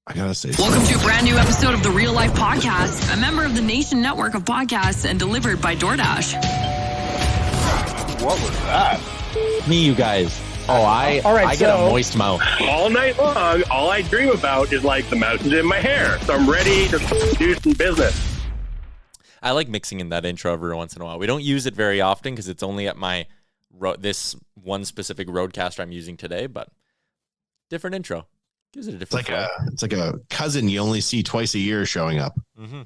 I gotta say Welcome to a brand new episode of the Real Life Podcast, a member of the Nation Network of podcasts and delivered by DoorDash. What was that? Me, you guys. Oh, I get a moist mouth. All night long, all I dream about is like the mountains in my hair. So I'm ready to do some business. I like mixing in that intro every once in a while. We don't use it very often because it's only at my this one specific roadcaster I'm using today, but different intro. Gives it a different it's like a cousin you only see twice a year showing up. Mm-hmm.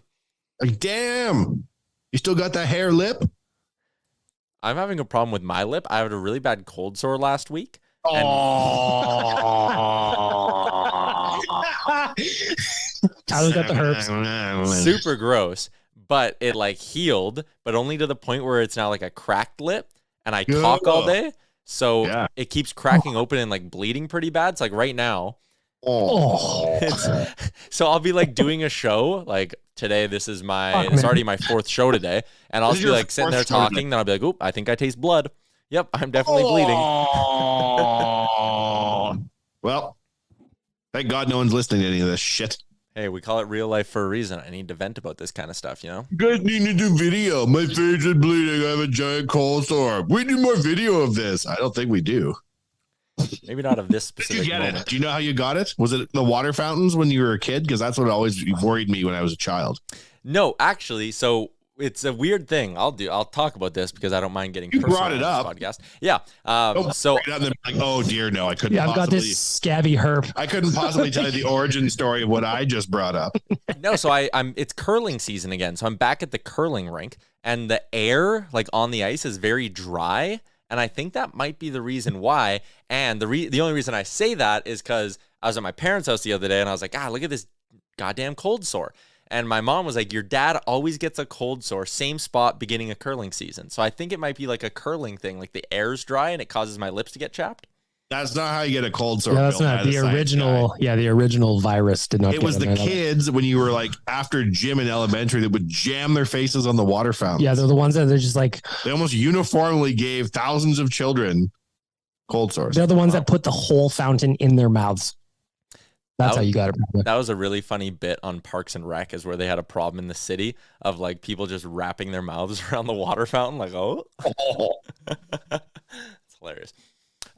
Like, damn, you still got that hair lip? I'm having a problem with my lip. I had a really bad cold sore last week. Oh, Tyler got the herpes. Super gross, but it like healed, but only to the point where it's now like a cracked lip, and I talk all day, so it keeps cracking open and like bleeding pretty bad. It's like right now. So I'll be like doing a show like today. It's already my fourth show today, and I'll just be like sitting there talking. Then I'll be like, "Oop, I think I taste blood. Yep, I'm definitely bleeding." Well, thank God no one's listening to any of this shit. Hey, we call it real life for a reason. I need to vent about this kind of stuff, you know? You guys need to do video. My face is bleeding. I have a giant cold sore. We need more video of this. I don't think we do. Maybe not of this specific moment. Do you know how you got it? Was it the water fountains when you were a kid? Because that's what always worried me when I was a child. No, actually, so it's a weird thing. I'll talk about this because I don't mind getting personal brought it up. Podcast. Yeah. So like, oh dear, no, I couldn't. Yeah, I've got this scabby herp. I couldn't possibly tell you the origin story of what I just brought up. No, so it's curling season again. So I'm back at the curling rink, and the air like on the ice is very dry. And I think that might be the reason why. And the only reason I say that is because I was at my parents' house the other day, and I was like, look at this goddamn cold sore. And my mom was like, your dad always gets a cold sore, same spot beginning of curling season. So I think it might be like a curling thing, like the air's dry and it causes my lips to get chapped. That's not how you get a cold sore. No, that's not the original. Yeah, the original virus did not. It was the kids when you were like after gym in elementary that would jam their faces on the water fountain. Yeah, they're the ones that they're just like. They almost uniformly gave thousands of children cold sores. They're the ones that put the whole fountain in their mouths. That's how you got it. That was a really funny bit on Parks and Rec, is where they had a problem in the city of like people just wrapping their mouths around the water fountain. Like, it's hilarious.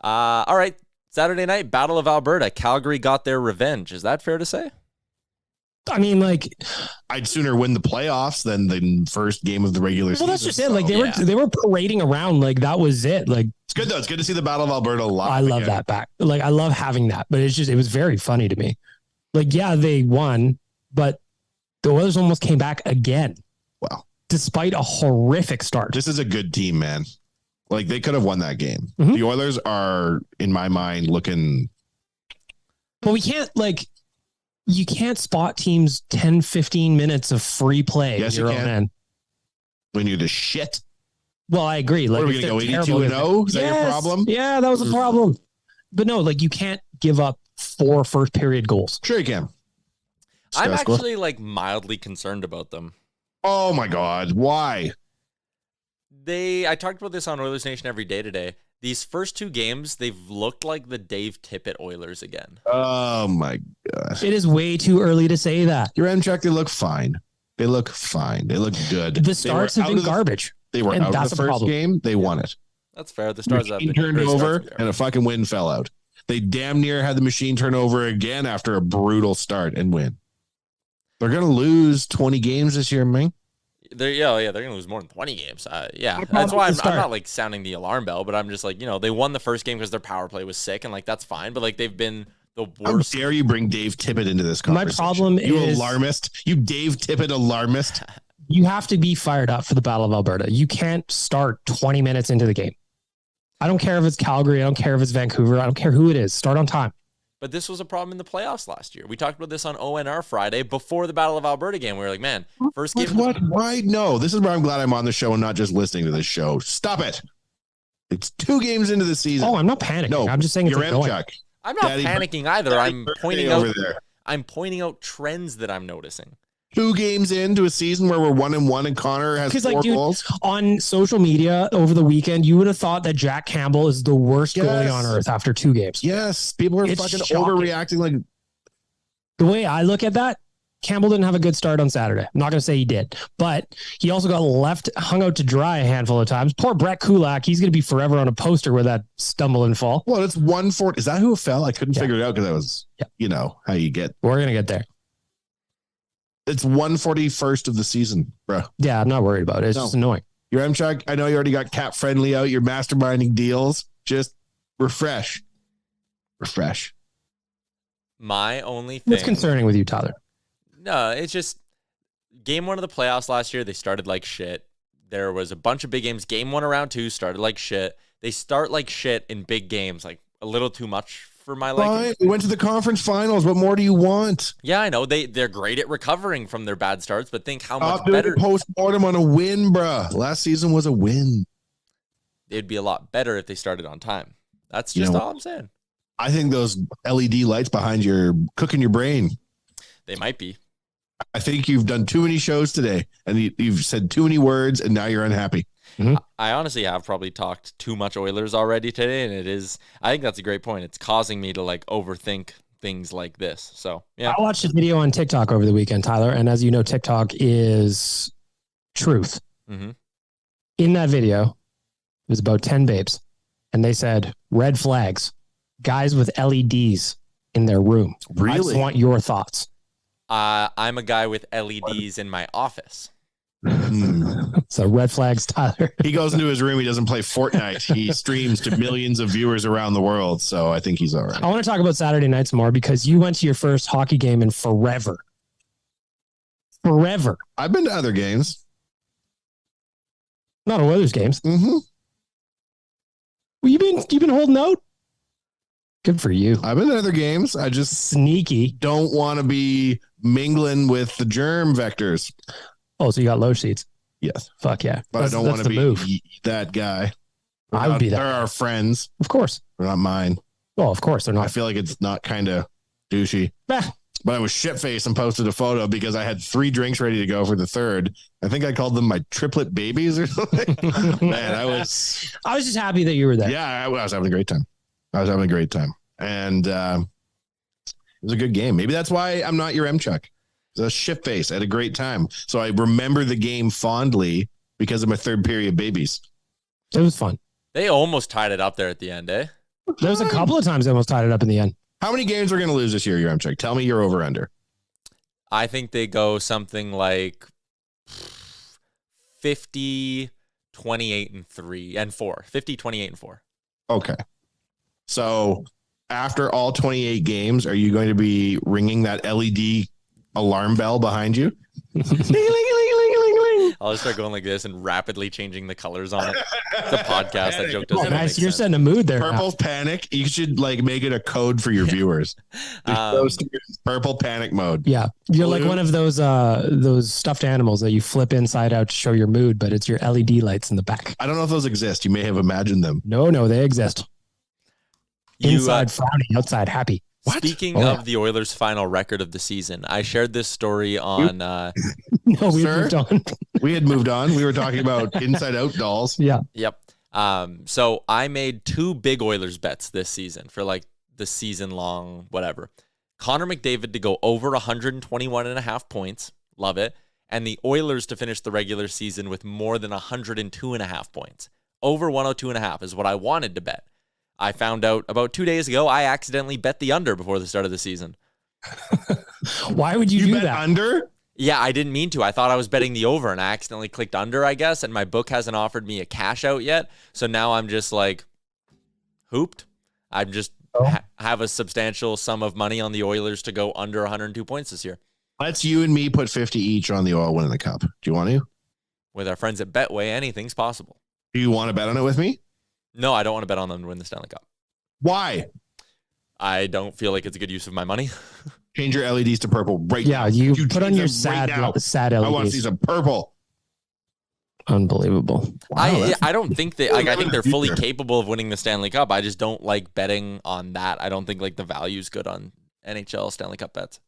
All right. Saturday night, Battle of Alberta. Calgary got their revenge. Is that fair to say? I mean, like, I'd sooner win the playoffs than the first game of the regular season. Well, that's just it. Like they were parading around. Like that was it. Like it's good though. It's good to see the Battle of Alberta live. I love that back. Like I love having that, but it was very funny to me. Like, yeah, they won, but the Oilers almost came back again. Wow. Despite a horrific start. This is a good team, man. Like they could have won that game. Mm-hmm. The Oilers are, in my mind, looking. But you can't spot teams 10, 15 minutes of free play. Yes, you can. When you're the shit. Well, I agree. Like, what are we going to go 82-0? Is that your problem? Yeah, that was a problem. But no, like you can't give up 4 first period goals. Sure you can. I'm actually like mildly concerned about them. Oh my God. Why? I talked about this on Oilers Nation every day today. These first 2 games, they've looked like the Dave Tippett Oilers again. Oh my God. It is way too early to say that. Your Amtrak, they look fine. They look fine. They look good. The starts have been garbage. They were out of the first game. They won it. That's fair. The stars have been turned over and a fucking wind fell out. They damn near had the machine turn over again after a brutal start and win. They're going to lose 20 games this year, man. They're going to lose more than 20 games. That's why I'm not like sounding the alarm bell, but I'm just like, they won the first game because their power play was sick, and like that's fine. But like they've been the worst. How dare you bring Dave Tippett into this conversation? My problem is, you alarmist, you Dave Tippett alarmist. You have to be fired up for the Battle of Alberta. You can't start 20 minutes into the game. I don't care if it's Calgary. I don't care if it's Vancouver. I don't care who it is. Start on time. But this was a problem in the playoffs last year. We talked about this on ONR Friday before the Battle of Alberta game. We were like, man, first game. What? Why? No, this is where I'm glad I'm on the show and not just listening to this show. Stop it. It's 2 games into the season. Oh, I'm not panicking. No, I'm just saying it's going. I'm not panicking either. I'm pointing out trends that I'm noticing. 2 games into a season where we're 1-1 and Connor has 4 goals. On social media over the weekend, you would have thought that Jack Campbell is the worst goalie on earth after 2 games. Yes, people are fucking overreacting. Like The way I look at that, Campbell didn't have a good start on Saturday. I'm not going to say he did, but he also got hung out to dry a handful of times. Poor Brett Kulak. He's going to be forever on a poster with that stumble and fall. Well, it's 140. Is that who fell? I couldn't figure it out because I was, how you get. We're going to get there. It's 141st of the season, bro. Yeah, I'm not worried about it. It's just annoying. Your MChuck, I know you already got Cap Friendly out. You're masterminding deals. Just refresh. My only thing. What's concerning with you, Tyler? No, it's just game 1 of the playoffs last year. They started like shit. There was a bunch of big games. Game 1 of round 2 started like shit. They start like shit in big games, like a little too much for my liking. We went to the conference finals. What more do you want? Yeah, I know they're great at recovering from their bad starts, but think how much Stop doing better postmortem on a win, bruh. Last season was a win. It'd be a lot better if they started on time. That's just all I'm saying. I think those LED lights behind you are cooking your brain. They might be. I think you've done too many shows today and you've said too many words and now you're unhappy. Mm-hmm. I honestly have probably talked too much Oilers already today, and I think that's a great point. It's causing me to like overthink things like this. So yeah. I watched a video on TikTok over the weekend, Tyler, and as you know, TikTok is truth. Mm-hmm. In that video, it was about 10 babes, and they said red flags, guys with LEDs in their room. Really? I just want your thoughts. I'm a guy with LEDs in my office. So red flags, Tyler. He goes into his room. He doesn't play Fortnite. He streams to millions of viewers around the world. So I think he's all right. I want to talk about Saturday nights more because you went to your first hockey game in forever. I've been to other games. Not Oilers games. Mm-hmm. Well, you've been holding out. Good for you. I've been to other games. I just Sneaky. don't want to be mingling with the germ vectors. Oh, so you got low seats. Yes. Fuck yeah. But I don't want to be that guy. I would be that. They're our friends. Of course. They're not mine. Well, of course they're I not. feel like it's not kind of douchey. But I was shit-faced and posted a photo because I had 3 drinks ready to go for the third. I think I called them my triplet babies or something. Man, I was just happy that you were there. Yeah, I was having a great time. And it was a good game. Maybe that's why I'm not your M-Chuck. It was a shit-face. I had a great time. So I remember the game fondly because of my third period babies. It was fun. They almost tied it up there at the end, eh? There was a couple of times they almost tied it up in the end. How many games we're going to lose this year, your M-Chuck? Tell me your over-under. I think they go something like 50, 28, and 3 and 4. 50, 28, and 4. Okay. So after all 28 games, are you going to be ringing that LED alarm bell behind you? I'll just start going like this and rapidly changing the colors on it. It's a podcast. That joke doesn't Nice. make You're sense. setting a mood there. Purple's panic. You should like make it a code for your viewers. Purple panic mode. Yeah. You're Blue. like one of those stuffed animals that you flip inside out to show your mood, but it's your LED lights in the back. I don't know if those exist. You may have imagined them. No, they exist. You, Inside frowny, outside happy. What? Speaking Oh, of the Oilers' final record of the season, I shared this story on. No, we Sir? moved on. We had moved on. We were talking about inside out dolls. Yeah. Yep. So I made 2 big Oilers bets this season for like the season long, whatever. Connor McDavid to go over 121.5 points. Love it. And the Oilers to finish the regular season with more than 102.5 points. Over 102.5 is what I wanted to bet. I found out about 2 days ago, I accidentally bet the under before the start of the season. Why would you do bet that? under? Yeah, I didn't mean to. I thought I was betting the over and I accidentally clicked under, I guess. And my book hasn't offered me a cash out yet. So now I'm just like hooped. I'm just have a substantial sum of money on the Oilers to go under 102 points this year. Let's you and me put 50 each on the Oil winning the cup. Do you want to? With our friends at Betway, anything's possible. Do you want to bet on it with me? No, I don't want to bet on them to win the Stanley Cup. Why? I don't feel like it's a good use of my money. Change your LEDs to purple right Yeah, now. you put change on your them right sad now. LEDs. I want to see some purple. Unbelievable. Wow, I don't think that like I think they're Future. fully capable of winning the Stanley Cup. I just don't like betting on that. I don't think like the value's good on NHL Stanley Cup bets.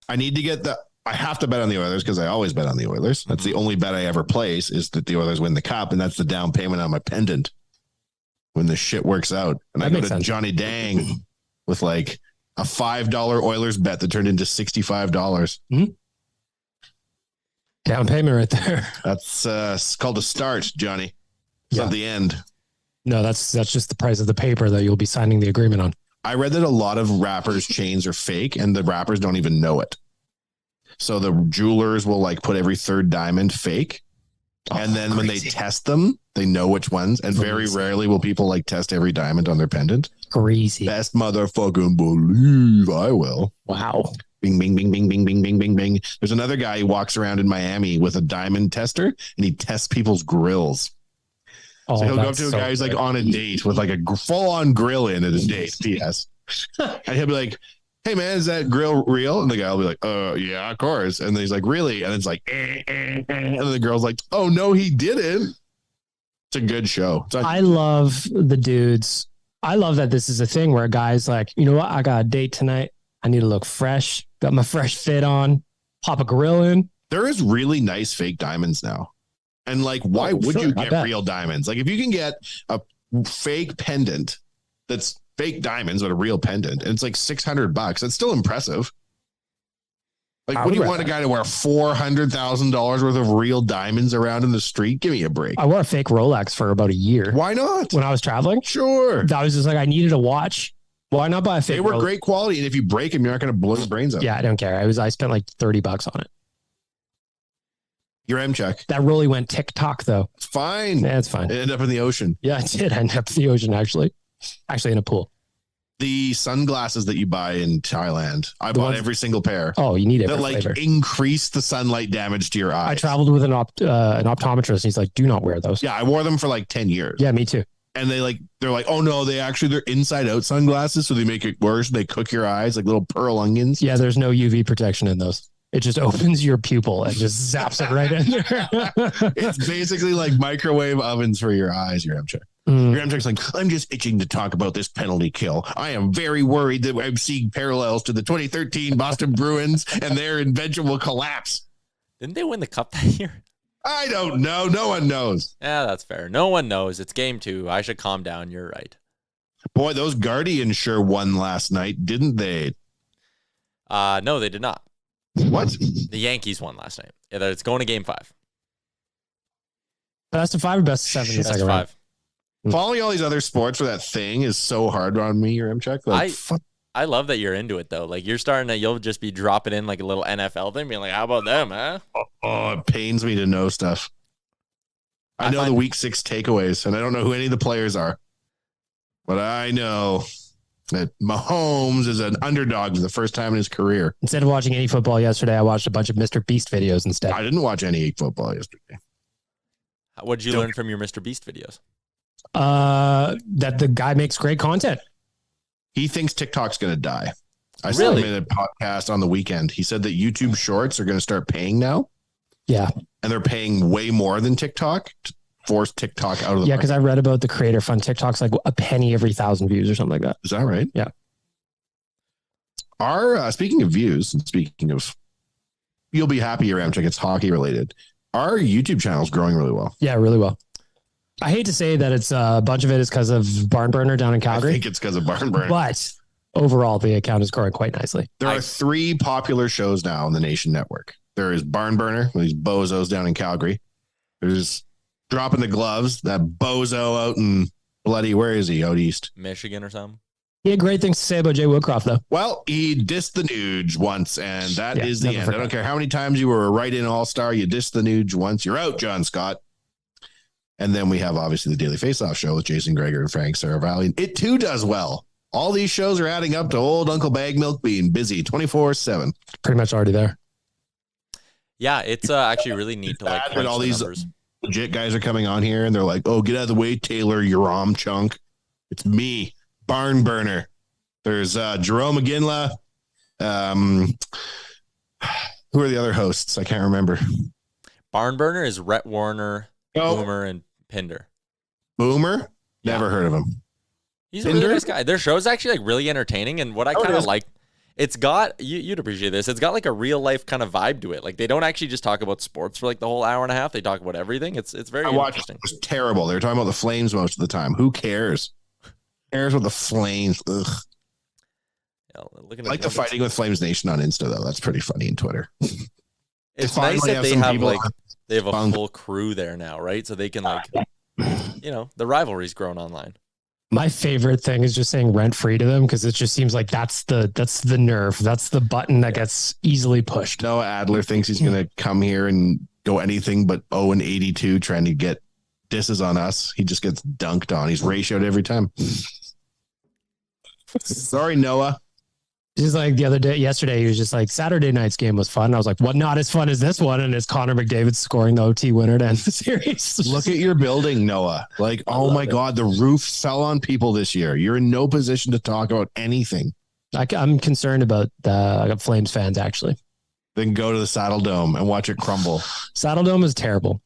I need to get I have to bet on the Oilers because I always bet on the Oilers. That's the only bet I ever place is that the Oilers win the cup, and that's the down payment on my pendant when the shit works out. And That I go makes to sense. Johnny Dang with like A $5 Oilers bet that turned into $65. Down payment right there. That's called a start, Johnny. It's not the end. No, that's just the price of the paper that you'll be signing the agreement on. I read that a lot of rappers' chains are fake and the rappers don't even know it. So the jewelers will like put every third diamond fake. And then when they test them, they know which ones. And very rarely will people like test every diamond on their pendant. Crazy. Best motherfucking believe I will. Wow. Bing, bing, bing, bing, bing, bing, bing, bing, bing. There's another guy who walks around in Miami with a diamond tester and he tests people's grills. So he'll go up to a guy who's like on a date with like a full-on grill in at his date. P.S. And he'll be like, "Hey man, is that grill real?" And the guy will be like, yeah, of course." And then he's like, "Really?" And it's like, and then the girl's like, "Oh no, he didn't." It's a good show. I love the dudes. I love that this is a thing where a guy's like, you know what? I got a date tonight. I need to look fresh. Got my fresh fit on. Pop a grill in. There is really nice fake diamonds now. And like, why would you get real diamonds? Like if you can get a fake pendant that's fake diamonds but a real pendant and it's like $600, that's still impressive. Like, what do you want a guy to wear $400,000 worth of real diamonds around in the street? Give me a break. I wore a fake Rolex for about a year. Why not? When I was traveling? Sure. I was just like, I needed a watch. Why not buy a fake? They were Rolex? great quality. And if you break them, you're not going to blow your brains out. Yeah, I don't care. I spent like $30 on it. Your M check. That really went TikTok though. It's fine. Yeah, it's fine. It ended up in the ocean. Yeah, it did end up in the ocean, actually in a pool. The sunglasses that you buy in Thailand, I bought every single pair. Oh, you need it. That like increase the sunlight damage to your eyes. I traveled with an optometrist and he's like, do not wear those. Yeah, I wore them for like 10 years. Yeah, me too. And they're like, oh no, they're inside out sunglasses. So they make it worse. They cook your eyes like little pearl onions. Yeah, there's no UV protection in those. It just opens your pupil and just zaps it right in there. It's basically like microwave ovens for your eyes, your M check. Your M check's like, I'm just itching to talk about this penalty kill. I am very worried that I'm seeing parallels to the 2013 Boston Bruins and their eventual collapse. Didn't they win the cup that year? I don't know. No one knows. Yeah, that's fair. No one knows. It's game 2. I should calm down. You're right. Boy, those Guardians sure won last night, didn't they? No, they did not. What? The Yankees won last night. Yeah, it's going to game 5. Best of 5 or best of 7 in the second round? 5. Following all these other sports for that thing is so hard on me, your M check. Like, I love that you're into it though. Like you'll just be dropping in like a little NFL thing, being like, how about them, huh? Oh, it pains me to know stuff. I know the week 6 takeaways, and I don't know who any of the players are. But I know that Mahomes is an underdog for the first time in his career. Instead of watching any football yesterday, I watched a bunch of Mr. Beast videos instead. I didn't watch any football yesterday. What did you learn from your Mr. Beast videos? That the guy makes great content. He thinks TikTok's going to die. I saw him in a podcast on the weekend. He said that YouTube Shorts are going to start paying now. Yeah. And they're paying way more than TikTok to force TikTok out of the market. Because I read about the creator fund. TikTok's like a penny every 1,000 views or something like that. Is that right? Yeah. Our speaking of views and speaking of, you'll be happy, Ramchick, it's hockey related. Our YouTube channel is growing really well. Yeah, really well. I hate to say that it's a bunch of it is because of Barn Burner down in Calgary. I think it's because of Barn Burner. But overall, the account is growing quite nicely. There are 3 popular shows now on the Nation Network. There is Barn Burner, these bozos down in Calgary. There's Dropping the Gloves, that bozo out in bloody, where is he? Out east. Michigan or something? He had great things to say about Jay Woodcroft, though. Well, he dissed the Nuge once, and that is the end. I don't care how many times you were a write-in all-star, you dissed the Nuge once, you're out, John Scott. And then we have, obviously, the Daily Face-Off show with Jason Greger and Frank Saravalli. It, too, does well. All these shows are adding up to old Uncle Bagmilk being busy 24/7. Pretty much already there. Yeah, it's actually really neat to like crunch all the these numbers. Legit guys are coming on here, and they're like, oh, get out of the way, Taylor, you rom chunk. It's me, Barn Burner. There's Jerome McGinley. Who are the other hosts? I can't remember. Barn Burner is Rhett Warner, Boomer, and Pinder. Boomer? Never heard of him. He's a really nice guy. Their show's actually like really entertaining, and what I kind of like, it's got you'd appreciate this. It's got like a real life kind of vibe to it. Like they don't actually just talk about sports for like the whole hour and a half. They talk about everything. It's very interesting. It was terrible. They were talking about the Flames most of the time. Who cares? Who cares about the Flames? Ugh. Looking I like the Fighting with Flames Nation on Insta though. That's pretty funny in Twitter. It's finally nice that have they some have people like on they have a Funk. full crew there now, right? So they can like, the rivalry's grown online. My favorite thing is just saying rent free to them because it just seems like that's the nerve. That's the button that gets easily pushed. Noah Adler thinks he's going to come here and go anything but 0-82 trying to get disses on us. He just gets dunked on. He's ratioed every time. Sorry, Noah. Just like yesterday, he was just like, Saturday night's game was fun. I was like, what? Not as fun as this one. And it's Connor McDavid scoring the OT winner to end the series. Look at your building, Noah. Like, oh my God, the roof fell on people this year. You're in no position to talk about anything. I'm concerned about the Flames fans, actually. Then go to the Saddle Dome and watch it crumble. Saddle Dome is terrible.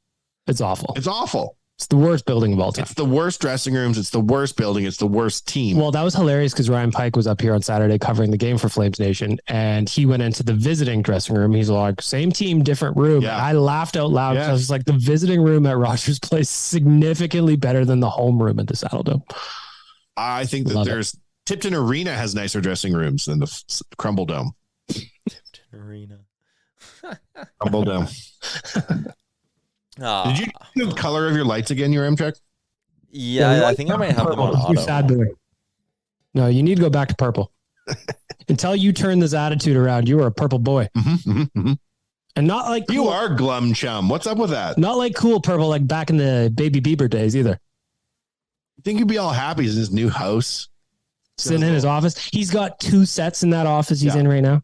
It's awful. It's awful. It's the worst building of all time. It's the worst dressing rooms. It's the worst building. It's the worst team. Well, that was hilarious because Ryan Pike was up here on Saturday covering the game for Flames Nation, and he went into the visiting dressing room. He's like, same team, different room. Yeah. I laughed out loud. Yeah. I was like, the visiting room at Rogers Place is significantly better than the home room at the Saddle Dome. I think that Tipton Arena has nicer dressing rooms than the Crumble Dome. Tipton Arena. Crumble Dome. Did you do the color of your lights again, your Amtrak? Yeah, I think I might have them on You auto. sad boy. No, you need to go back to purple. Until you turn this attitude around, you were a purple boy. And not like You cool, are glum chum. What's up with that? not like cool purple like back in the Baby Bieber days either. You think he'd be all happy in his new house? Sitting in his office. He's got 2 sets in that office he's in right now.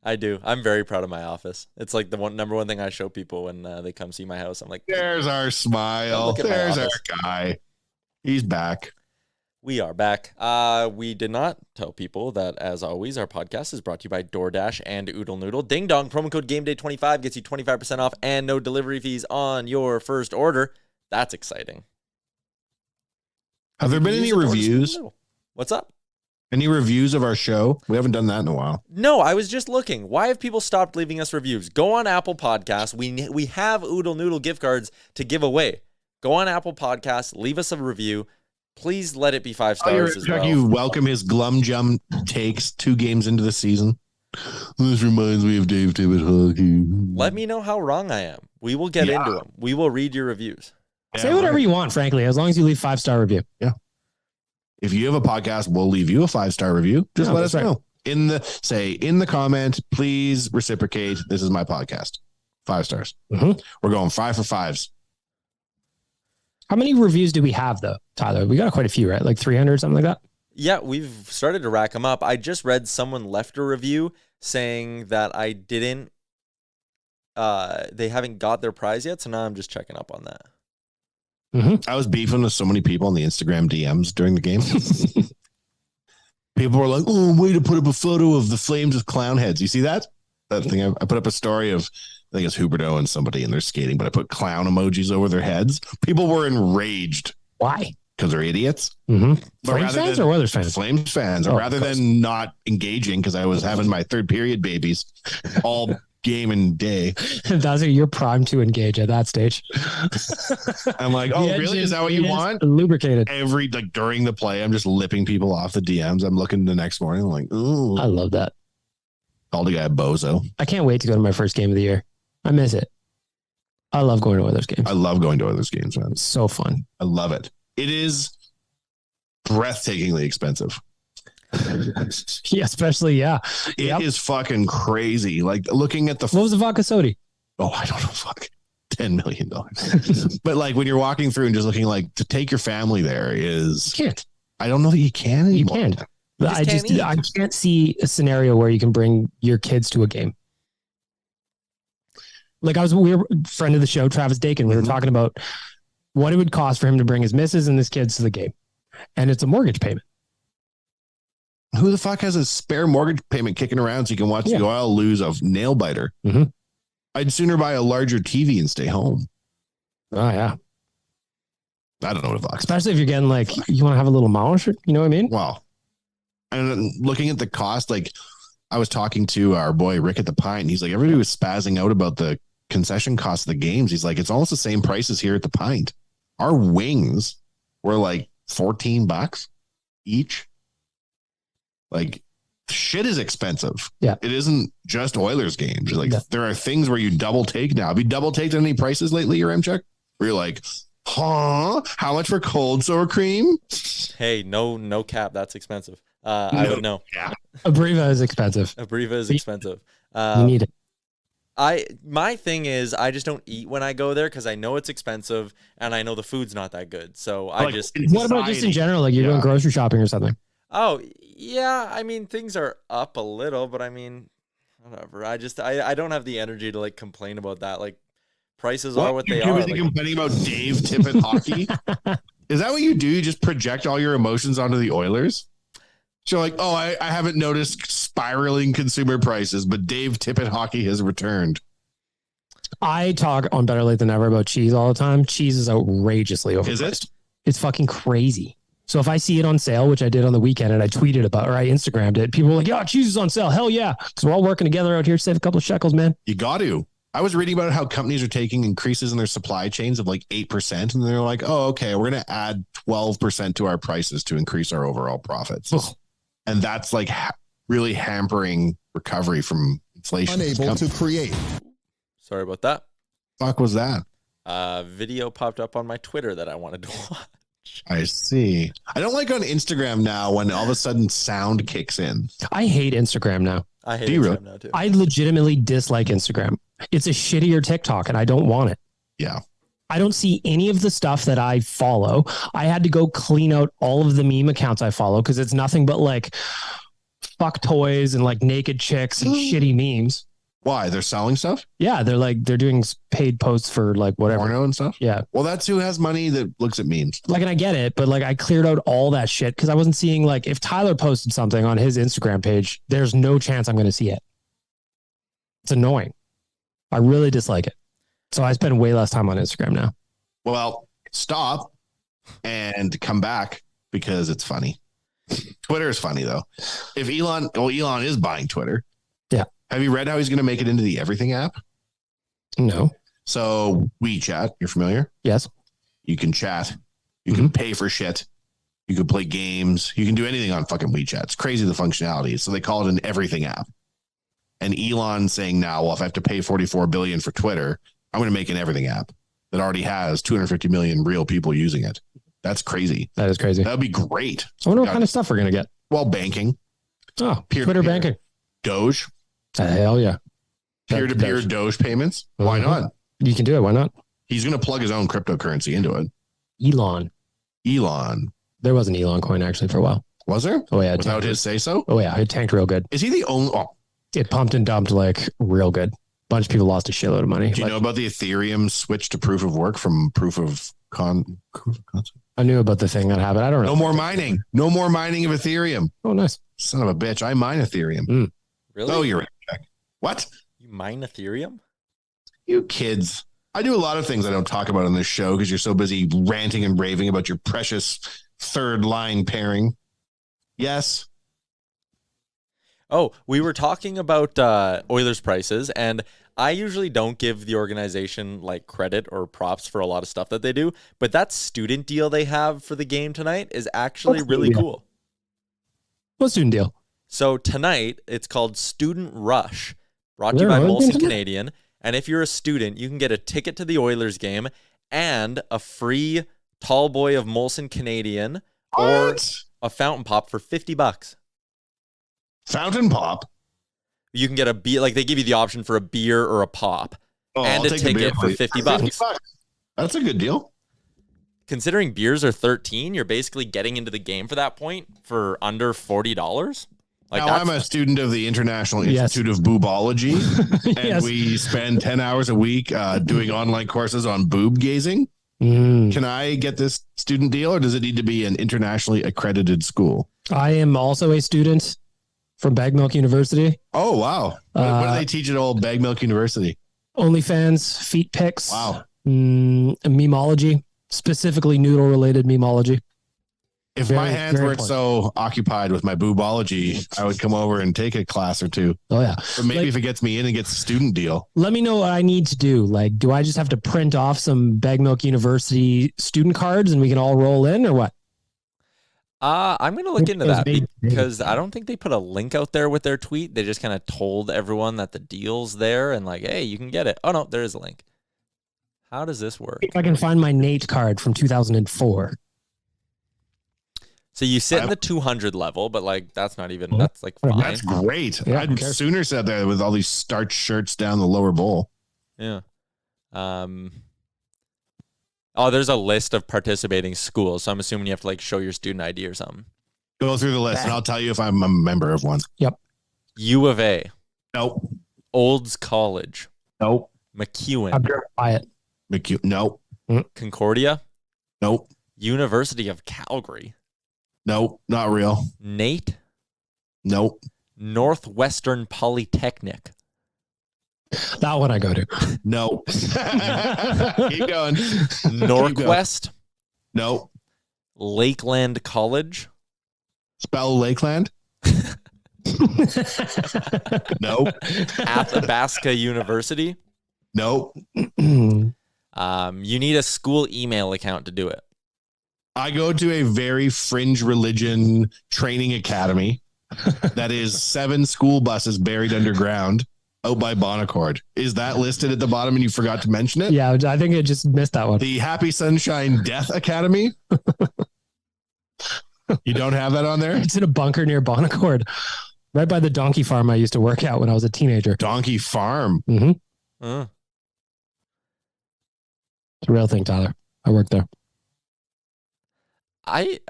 I do. I'm very proud of my office. It's like the number one thing I show people when they come see my house. I'm like, There's our smile. Look at my There's our office. guy. He's back. we are back. We did not tell people that, as always, our podcast is brought to you by DoorDash and Oodle Noodle. Ding dong, promo code GameDay25 gets you 25% off and no delivery fees on your first order. That's exciting. Have there been any Use the Oodle reviews? Noodle. What's up? Any reviews of our show? We haven't done that in a while. No, I was just looking. Why have people stopped leaving us reviews? Go on Apple Podcasts. We have Oodle Noodle gift cards to give away. Go on Apple Podcasts. Leave us a review. Please let it be 5 stars as well. You welcome his glum jum takes 2 games into the season. This reminds me of Dave Tibbett hockey. Let me know how wrong I am. We will get into them. We will read your reviews. Say whatever you want, frankly, as long as you leave 5-star review. Yeah. If you have a podcast, we'll leave you a 5-star review. Just let us know. In the comment, please reciprocate. This is my podcast. 5 stars. Mm-hmm. We're going 5 for 5s. How many reviews do we have, though, Tyler? We got quite a few, right? Like 300 or something like that? Yeah, we've started to rack them up. I just read someone left a review saying that I didn't, they haven't got their prize yet. So now I'm just checking up on that. I was beefing with so many people on the Instagram DMs during the game. People were like, "Oh, way to put up a photo of the Flames with clown heads." You see that thing? I put up a story of, I think it's Huberto and somebody, and they're skating, but I put clown emojis over their heads. People were enraged. Why? Because they're idiots. Mm-hmm. But Flames fans or Oilers fans? Flames fans. Oh, rather than not engaging, because I was having my third period babies all game and day. That's your prime to engage at that stage. I'm like, oh, really? Is that what you want? Lubricated. During the play, I'm just lipping people off the DMs. I'm looking the next morning. I'm like, ooh. I love that. Called a guy a bozo. I can't wait to go to my first game of the year. I miss it. I love going to Oilers games. I love going to Oilers games, man. It's so fun. I love it. It is breathtakingly expensive. Yeah, especially, yeah. It is fucking crazy. Like looking at the... What was the vodka soda? Oh, I don't know. Fuck. $10 million. But like when you're walking through and just looking like to take your family there is... You can't. I don't know that you can anymore. You can't. You I can't see a scenario where you can bring your kids to a game. Like we were a friend of the show, Travis Dakin. We were talking about what it would cost for him to bring his missus and his kids to the game. And it's a mortgage payment. Who the fuck has a spare mortgage payment kicking around so you can watch the oil lose a nail biter? Mm-hmm. I'd sooner buy a larger TV and stay home. Oh, yeah. I don't know what the fuck. Especially if you're getting like, you want to have a little mouse, you know what I mean? Well, and looking at the cost, like I was talking to our boy Rick at the Pint, and he's like, everybody was spazzing out about the concession cost of the games. He's like, it's almost the same prices here at the Pint. Our wings were like $14 each. Like shit is expensive. Yeah. It isn't just Oilers games. Like there are things where you double take now. Have you double taken any prices lately, your M-check? Where you're like, huh? How much for cold sour cream? Hey, no cap. That's expensive. I would know. Yeah. Abriva is expensive. Abriva is expensive. You need it. My thing is I just don't eat when I go there because I know it's expensive and I know the food's not that good. So Like, What about just in general? Like you're going grocery shopping or something? Oh yeah, I mean things are up a little, but I mean whatever. I don't have the energy to like complain about that. Like prices are what they are. Like, complaining about Dave Tippett hockey? Is that what you do? You just project all your emotions onto the Oilers? So like, oh, I haven't noticed spiraling consumer prices, but Dave Tippett hockey has returned. I talk on Better Late Than Never about cheese all the time. Cheese is outrageously overpriced. Is it? It's fucking crazy. So if I see it on sale, which I did on the weekend and I tweeted about or I Instagrammed it, people were like, yeah, cheese is on sale. Hell yeah. Because we're all working together out here to save a couple of shekels, man. You got to. I was reading about how companies are taking increases in their supply chains of like 8%. And they're like, oh, okay, we're going to add 12% to our prices to increase our overall profits. Ugh. And that's like really hampering recovery from inflation. Unable to create. Sorry about that. Fuck was that? Video popped up on my Twitter that I wanted to watch. I see. I don't like on Instagram now when all of a sudden sound kicks in. I hate Instagram now. I hate Do you Instagram really? now too. I legitimately dislike Instagram. It's a shittier TikTok and I don't want it. Yeah. I don't see any of the stuff that I follow. I had to go clean out all of the meme accounts I follow because it's nothing but like fuck toys and like naked chicks and shitty memes. Why? They're selling stuff? Yeah, they're doing paid posts for like whatever. Porno and stuff? Yeah. Well, that's who has money that looks at memes. Like, and I get it, but like I cleared out all that shit because I wasn't seeing like if Tyler posted something on his Instagram page, there's no chance I'm going to see it. It's annoying. I really dislike it. So I spend way less time on Instagram now. Well, stop and come back because it's funny. Twitter is funny though. If Elon is buying Twitter. Yeah. Have you read how he's going to make it into the everything app? No. So WeChat, you're familiar? Yes. You can chat. You can pay for shit. You can play games. You can do anything on fucking WeChat. It's crazy the functionality. So they call it an everything app. And Elon saying now, well, if I have to pay $44 billion for Twitter, I'm going to make an everything app that already has 250 million real people using it. That's crazy. That is crazy. That'd be great. I wonder what kind of stuff we're going to get. Well, banking. Oh, Peer-to-peer. Twitter banking. Doge. Hell yeah. Peer-to-peer Doge payments. Why not? You can do it. Why not? He's going to plug his own cryptocurrency into it. Elon. There was an Elon coin actually for a while. Was there? Oh yeah. Without his say so? Oh yeah. It tanked real good. Is he the only? Oh, It pumped and dumped like real good. Bunch of people lost a shitload of money. do you know about the Ethereum switch to proof of work from proof of concept? I knew about the thing that happened. I don't know. No more mining. No more mining of Ethereum. Oh, nice. Son of a bitch. I mine Ethereum. Really? Oh, you're right. What? You mine Ethereum? You kids. I do a lot of things I don't talk about on this show because you're so busy ranting and raving about your precious third line pairing. Yes. Oh, we were talking about Oilers prices, and I usually don't give the organization like credit or props for a lot of stuff that they do, but that student deal they have for the game tonight is actually really cool. What student deal? So tonight, it's called Student Rush, brought to you by Molson Canadian. And if you're a student, you can get a ticket to the Oilers game and a free tall boy of Molson Canadian or a fountain pop for $50. Fountain pop? You can get a beer, like they give you the option for a beer or a pop and a ticket for $50. That's a good deal. Considering beers are $13, you're basically getting into the game for that point for under $40. Like now, I'm a student of the International Institute of Boobology, and we spend 10 hours a week doing online courses on boob gazing. Can I get this student deal, or does it need to be an internationally accredited school? I am also a student from Bag Milk University. Oh, wow. What do they teach at old Bag Milk University? OnlyFans, feet pics. Wow. Memology, specifically noodle-related memology. If my hands weren't so occupied with my boobology, I would come over and take a class or two. Oh, yeah. But maybe if it gets me in and gets a student deal. Let me know what I need to do. Like, do I just have to print off some Bag Milk University student cards and we can all roll in or what? I'm going to look into It was that big. because I don't think they put a link out there with their tweet. They just kind of told everyone that the deal's there and like, hey, you can get it. Oh, no, there is a link. How does this work? If I can find my Nate card from 2004. So you sit in the 200 level, but like that's not even, that's like fine. That's great. Yeah, I'd sooner sit there with all these starch shirts down the lower bowl. Yeah. Oh, there's a list of participating schools. So I'm assuming you have to like show your student ID or something. Go through the list and I'll tell you if I'm a member of one. Yep. U of A. Nope. Olds College. Nope. McEwen. I'm driven by it. Nope. Concordia. Nope. University of Calgary. Nope. Not real. Nate. Nope. Northwestern Polytechnic. That one I go to. No. Keep going. Northwest. Nope. Lakeland College. Spell Lakeland. Nope. Athabasca University. Nope. You need a school email account to do it. I go to a very fringe religion training academy that is 7 school buses buried underground out by Bonaccord. Is that listed at the bottom and you forgot to mention it? Yeah, I think I just missed that one. The Happy Sunshine Death Academy. You don't have that on there? It's in a bunker near Bonaccord, right by the donkey farm I used to work at when I was a teenager. Donkey Farm. Mm-hmm. Uh. It's a real thing, Tyler. I worked there.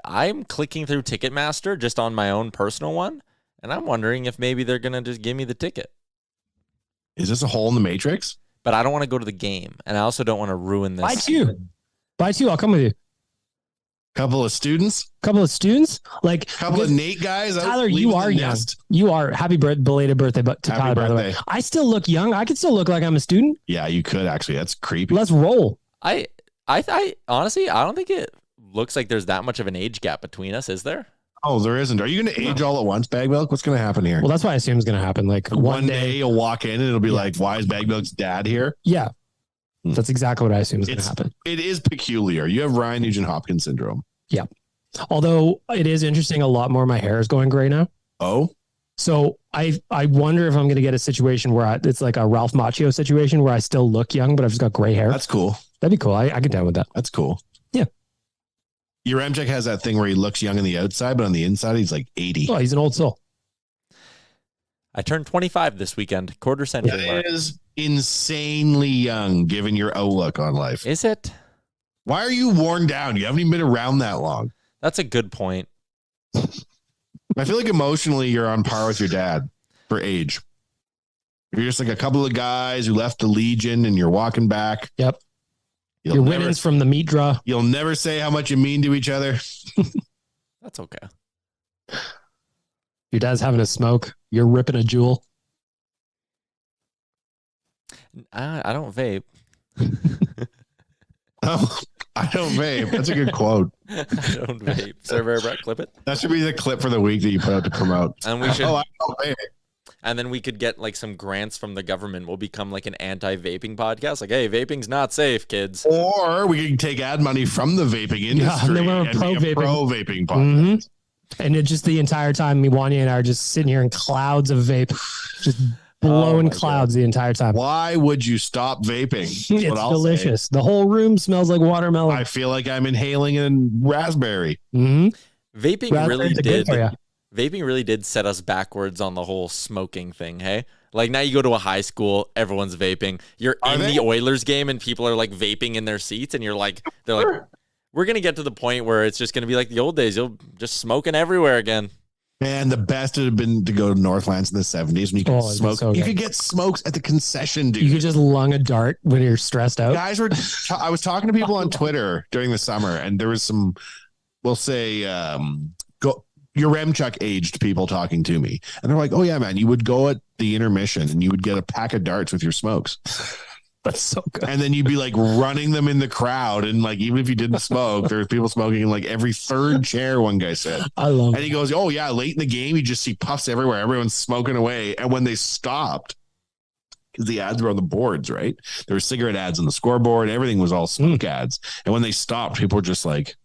I'm clicking through Ticketmaster just on my own personal one, and I'm wondering if maybe they're gonna just give me the ticket. Is this a hole in the matrix? But I don't want to go to the game, and I also don't want to ruin this. Buy two. I'll come with you. Couple of students? Couple of students? Like Couple of Nate guys? Tyler, you are young. You are. Happy belated birthday to Tyler, by the way. I still look young. I could still look like I'm a student. Yeah, you could actually. That's creepy. Let's roll. I honestly, I don't think it looks like there's that much of an age gap between us, is there? Oh, there isn't. Are you going to age all at once, Bag Milk? What's going to happen here? Well, that's what I assume is going to happen. Like one day you'll walk in and it'll be like, why is Bag Milk's dad here? Yeah. That's exactly what I assume is going to happen. It is peculiar. You have Ryan Nugent-Hopkins syndrome. Yeah. Although it is interesting, a lot more of my hair is going gray now. Oh? So I wonder if I'm going to get a situation where it's like a Ralph Macchio situation where I still look young, but I've just got gray hair. That's cool. That'd be cool. I get down with that. That's cool. Yeah. Your MJek has that thing where he looks young on the outside, but on the inside, he's like 80. Oh, he's an old soul. I turned 25 this weekend, quarter century mark. That is insanely young, given your outlook on life. Is it? Why are you worn down? You haven't even been around that long. That's a good point. I feel like emotionally you're on par with your dad for age. You're just like a couple of guys who left the Legion and you're walking back. Yep. Your winnings from the meat draw. You'll never say how much you mean to each other. That's okay. Your dad's having a smoke. You're ripping a jewel. I don't vape. Oh, I don't vape. That's a good quote. I don't vape. Server Brett, clip it. That should be the clip for the week that you put out to promote. And we should. I don't vape. And then we could get like some grants from the government. We'll become like an anti-vaping podcast. Like, hey, vaping's not safe, kids. Or we can take ad money from the vaping industry and we're pro-vaping podcast. Mm-hmm. And it just the entire time, Wanya and I are just sitting here in clouds of vape, just blowing clouds the entire time. Why would you stop vaping? It's delicious. The whole room smells like watermelon. I feel like I'm inhaling a raspberry. Mm-hmm. Vaping really did set us backwards on the whole smoking thing. Hey, like now you go to a high school, everyone's vaping. You're in the Oilers game and people are like vaping in their seats, and they're like, we're gonna get to the point where it's just gonna be like the old days. You'll just smoking everywhere again. Man, the best would have been to go to Northlands in the 70s when you could smoke. So you could get smokes at the concession, dude. You could just lung a dart when you're stressed out. Guys were. I was talking to people on Twitter during the summer, and there was some, we'll say, your Remchuck aged people talking to me, and they're like, "Oh yeah, man, you would go at the intermission and you would get a pack of darts with your smokes." That's so good. And then you'd be like running them in the crowd, and like even if you didn't smoke, there's people smoking in like every third chair. One guy said, "I love." And he goes, "Oh yeah, late in the game, you just see puffs everywhere. Everyone's smoking away." And when they stopped, because the ads were on the boards, right? There were cigarette ads on the scoreboard. Everything was all smoke ads. And when they stopped, people were just like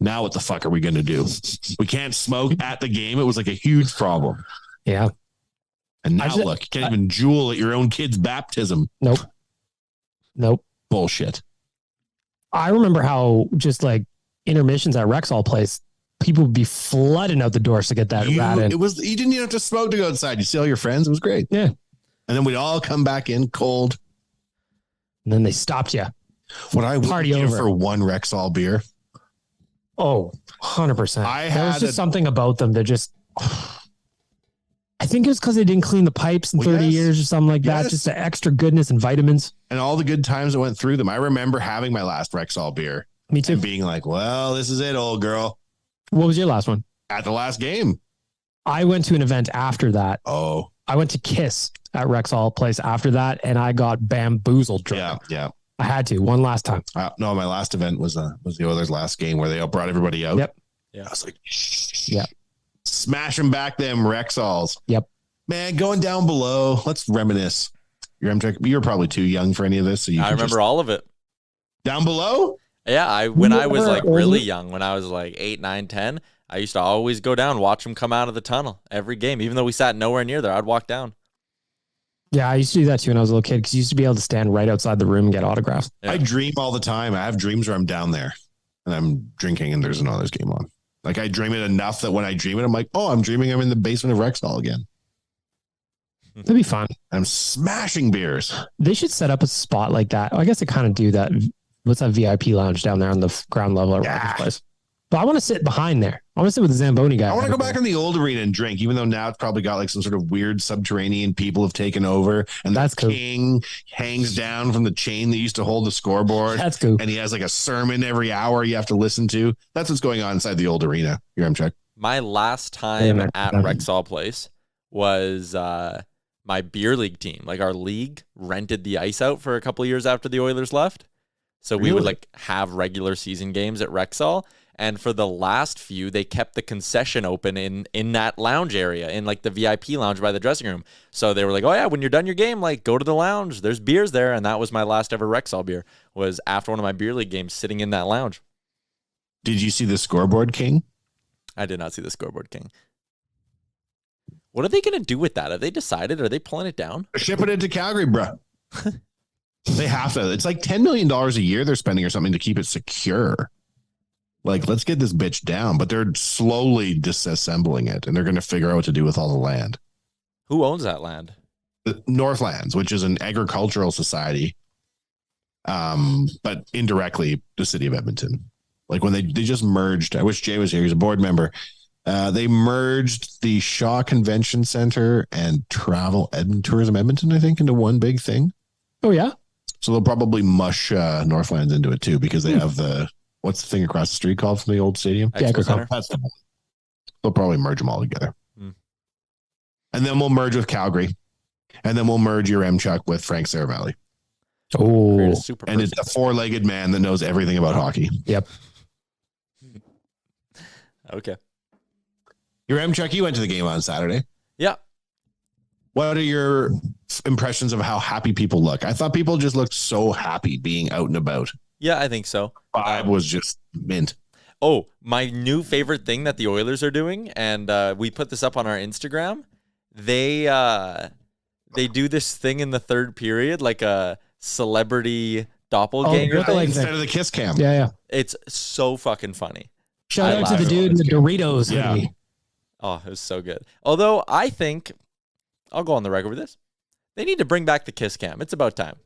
Now what the fuck are we going to do? We can't smoke at the game. It was like a huge problem. Yeah. And now look, you can't even jewel at your own kid's baptism. Nope. Bullshit. I remember how just like intermissions at Rexall Place, people would be flooding out the doors to get that rat in. You didn't even have to smoke to go outside. You see all your friends. It was great. Yeah. And then we'd all come back in cold. And then they stopped you. What I would Party give over for one Rexall beer. Oh, 100%. There there was just something about them that just, I think it was because they didn't clean the pipes in 30 years or something like that. Just the extra goodness and vitamins. And all the good times that went through them. I remember having my last Rexall beer. Me too. And being like, well, this is it, old girl. What was your last one? At the last game. I went to an event after that. Oh. I went to Kiss at Rexall Place after that, and I got bamboozled drunk. Yeah. I had to one last time. No, my last event was the Oilers' last game where they brought everybody out. Yep. Yeah. I was like, yeah, smashing back them Rexalls. Yep. Man, going down below. Let's reminisce. You're probably too young for any of this. So I remember all of it. Down below. Yeah, when I was like really young, when I was like 8, 9, 10, I used to always go down, watch them come out of the tunnel every game. Even though we sat nowhere near there, I'd walk down. Yeah, I used to do that too when I was a little kid because you used to be able to stand right outside the room and get autographs. Yeah. I dream all the time. I have dreams where I'm down there and I'm drinking and there's an Oilers game on. Like I dream it enough that when I dream it, I'm like, oh, I'm dreaming I'm in the basement of Rexall again. That'd be fun. I'm smashing beers. They should set up a spot like that. I guess they kind of do that. What's that VIP lounge down there on the ground level at Rogers Place? But I want to sit behind there. I want to sit with the Zamboni guy. I want to go back in the old arena and drink, even though now it's probably got like some sort of weird subterranean people have taken over. And that's the king hangs down from the chain that used to hold the scoreboard. That's cool. And he has like a sermon every hour you have to listen to. That's what's going on inside the old arena. Here, I'm check. My last time at Rexall Place was my beer league team. Like our league rented the ice out for a couple of years after the Oilers left. So we would like have regular season games at Rexall. And for the last few, they kept the concession open in that lounge area, in like the VIP lounge by the dressing room. So they were like, oh yeah, when you're done your game, like go to the lounge. There's beers there. And that was my last ever Rexall beer, was after one of my beer league games sitting in that lounge. Did you see the scoreboard king? I did not see the scoreboard king. What are they going to do with that? Have they decided? Are they pulling it down? Shipping it to Calgary, bro. They have to. It's like $10 million a year they're spending or something to keep it secure. Like, let's get this bitch down. But they're slowly disassembling it, and they're going to figure out what to do with all the land. Who owns that land? The Northlands, which is an agricultural society, but indirectly the city of Edmonton. Like when they just merged. I wish Jay was here. He's a board member. They merged the Shaw Convention Center and Tourism Edmonton, I think, into one big thing. Oh, yeah? So they'll probably mush Northlands into it, too, because they have what's the thing across the street called from the old stadium? Expo Center. That's the one. They'll probably merge them all together. And then we'll merge with Calgary. And then we'll merge your M-Chuck with Frank Saravalli. Oh. And it's a four-legged man that knows everything about hockey. Yep. Okay. Your M-Chuck, you went to the game on Saturday. Yeah. What are your impressions of how happy people look? I thought people just looked so happy being out and about. Yeah, I think so. Vibe was just mint. Oh, my new favorite thing that the Oilers are doing, and we put this up on our Instagram. They do this thing in the third period, like a celebrity doppelganger thing. Instead of the kiss cam. Yeah. It's so fucking funny. Shout out to the dude in the Doritos hoodie. Oh, it was so good. Although I think, I'll go on the record with this, they need to bring back the kiss cam. It's about time.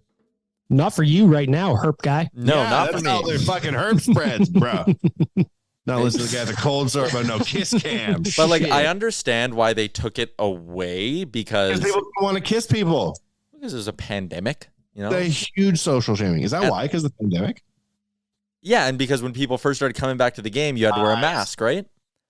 Not for you right now, herp guy. No, not for me. All their fucking herb spreads, bro. No, listen to the guy at the cold sore, but no kiss cam. But like, I understand why they took it away because people don't want to kiss people. Because there's a pandemic, you know. The huge social shaming. Is that why? Because of the pandemic? Yeah, and because when people first started coming back to the game, you had to wear a mask, right?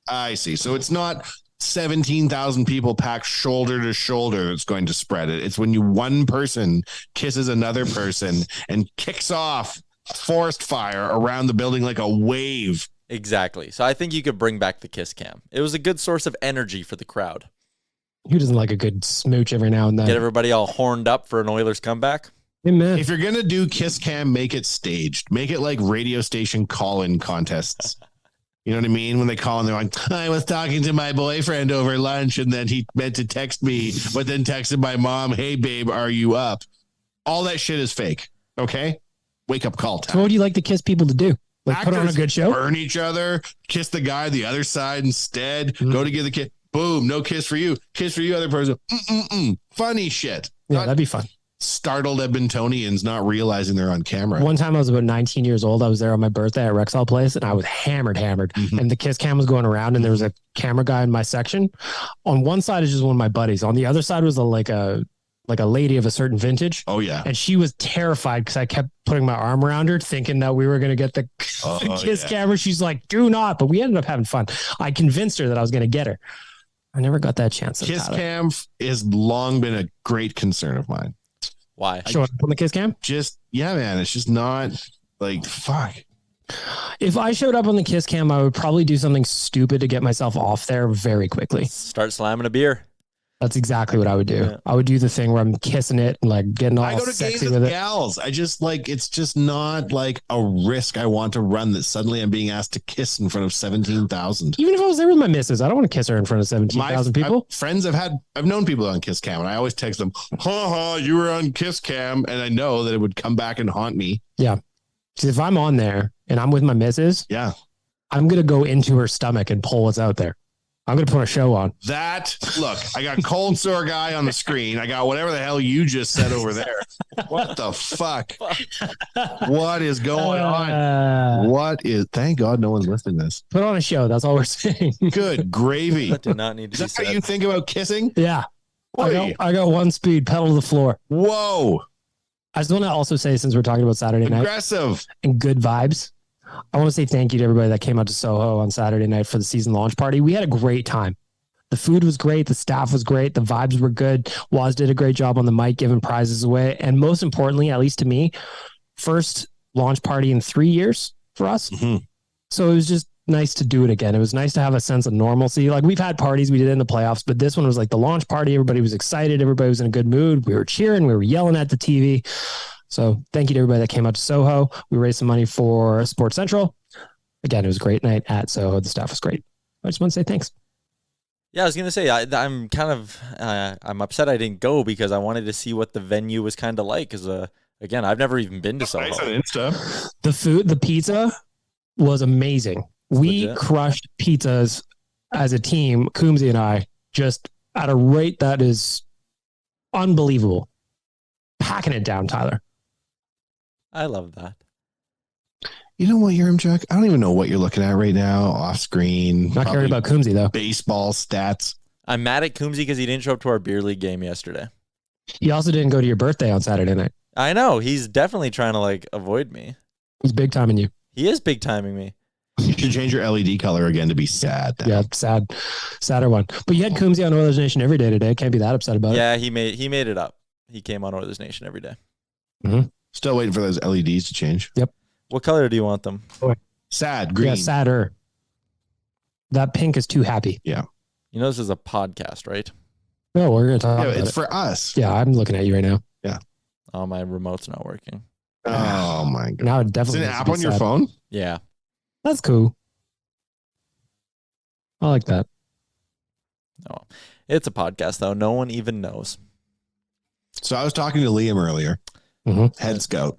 I see. So it's not 17,000 people packed shoulder to shoulder that's going to spread it. It's when one person kisses another person and kicks off a forest fire around the building like a wave. Exactly. So I think you could bring back the kiss cam. It was a good source of energy for the crowd. Who doesn't like a good smooch every now and then? Get everybody all horned up for an Oilers comeback. Amen. If you're going to do kiss cam, make it staged. Make it like radio station call-in contests. You know what I mean? When they call and they're like, I was talking to my boyfriend over lunch and then he meant to text me, but then texted my mom, hey, babe, are you up? All that shit is fake. Okay? Wake up call time. So what do you like to kiss people to do? Like Actors put on a good show? burn each other, kiss the guy the other side instead, go to give the kiss. Boom, no kiss for you. Kiss for you, other person. Funny shit. Yeah, Not that'd be fun. startled Edmontonians not realizing they're on camera. One time I was about 19 years old. I was there on my birthday at Rexall Place and I was hammered. And the kiss cam was going around and there was a camera guy in my section. On one side is just one of my buddies. On the other side was like a lady of a certain vintage. Oh, yeah. And she was terrified because I kept putting my arm around her thinking that we were going to get the kiss camera. She's like, do not. But we ended up having fun. I convinced her that I was going to get her. I never got that chance. Kiss cam has long been a great concern of mine. Why? Show up on the kiss cam? Yeah, man. It's just not like, fuck. If I showed up on the kiss cam, I would probably do something stupid to get myself off there very quickly. Start slamming a beer. That's exactly what I would do. Yeah. I would do the thing where I'm kissing it and like getting all sexy with it. Gals. I just like, it's just not like a risk I want to run that suddenly I'm being asked to kiss in front of 17,000. Even if I was there with my missus, I don't want to kiss her in front of 17,000 people. I've known people on kiss cam and I always text them, you were on kiss cam. And I know that it would come back and haunt me. Yeah. Because if I'm on there and I'm with my missus, I'm going to go into her stomach and pull what's out there. I'm going to put a show on. Look, I got cold sore guy on the screen. I got whatever the hell you just said over there. What the fuck? What is going on? Thank God no one's listening to this. Put on a show. That's all we're saying. Good gravy. That did not need to be said. How you think about kissing? Yeah. I got one speed, pedal to the floor. Whoa. I just want to also say, since we're talking about Saturday night. Aggressive. And good vibes. I want to say thank you to everybody that came out to Soho on Saturday night for the season launch party. We had a great time. The food was great. The staff was great. The vibes were good. Waz did a great job on the mic, giving prizes away. And most importantly, at least to me, first launch party in 3 years for us. Mm-hmm. So it was just nice to do it again. It was nice to have a sense of normalcy. Like we've had parties we did in the playoffs, but this one was like the launch party. Everybody was excited. Everybody was in a good mood. We were cheering. We were yelling at the TV. So thank you to everybody that came out to Soho. We raised some money for Sports Central. Again, it was a great night at Soho. The staff was great. I just want to say thanks. Yeah, I was going to say, I'm kind of, I'm upset I didn't go because I wanted to see what the venue was kind of like. Because, again, I've never even been to Soho. Nice on Insta. The food, the pizza was amazing. We crushed pizzas as a team, Coombsy and I, just at a rate that is unbelievable. Packing it down, Tyler. I love that. You know what, Chuck? I don't even know what you're looking at right now, off screen. Not caring about Coombsy, though. Baseball stats. I'm mad at Coombsy because he didn't show up to our beer league game yesterday. He also didn't go to your birthday on Saturday night. I know. He's definitely trying to avoid me. He's big timing you. He is big timing me. You should change your LED color again to be sad. Now. Yeah, sadder one. But you had Coombsy on Oilers Nation every day today. Can't be that upset about it. Yeah, he made it up. He came on Oilers Nation every day. Mm-hmm. Still waiting for those LEDs to change. Yep. What color do you want them? Sad, green. Yeah, sadder. That pink is too happy. Yeah. You know this is a podcast, right? No, we're going to talk about it's it. for us. Yeah, I'm looking at you right now. Yeah. Oh, my remote's not working. Oh, my God. Now it definitely is it an app on your phone? Yeah. That's cool. I like that. No, it's a podcast, though. No one even knows. So I was talking to Liam earlier, head scout,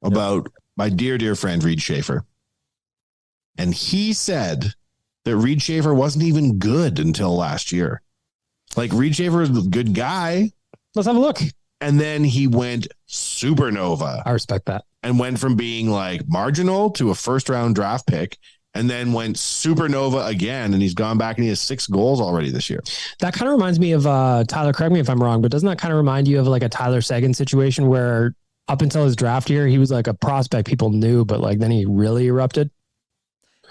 about my dear, dear friend, Reed Schaefer. And he said that Reed Schaefer wasn't even good until last year. Like, Reed Schaefer is a good guy. Let's have a look. And then he went supernova. I respect that. And went from being like marginal to a first round draft pick, and then went supernova again. And he's gone back and he has 6 goals already this year. That kind of reminds me of Tyler, correct me if I'm wrong, but doesn't that kind of remind you of like a Tyler Seguin situation where up until his draft year, he was like a prospect people knew, but like then he really erupted?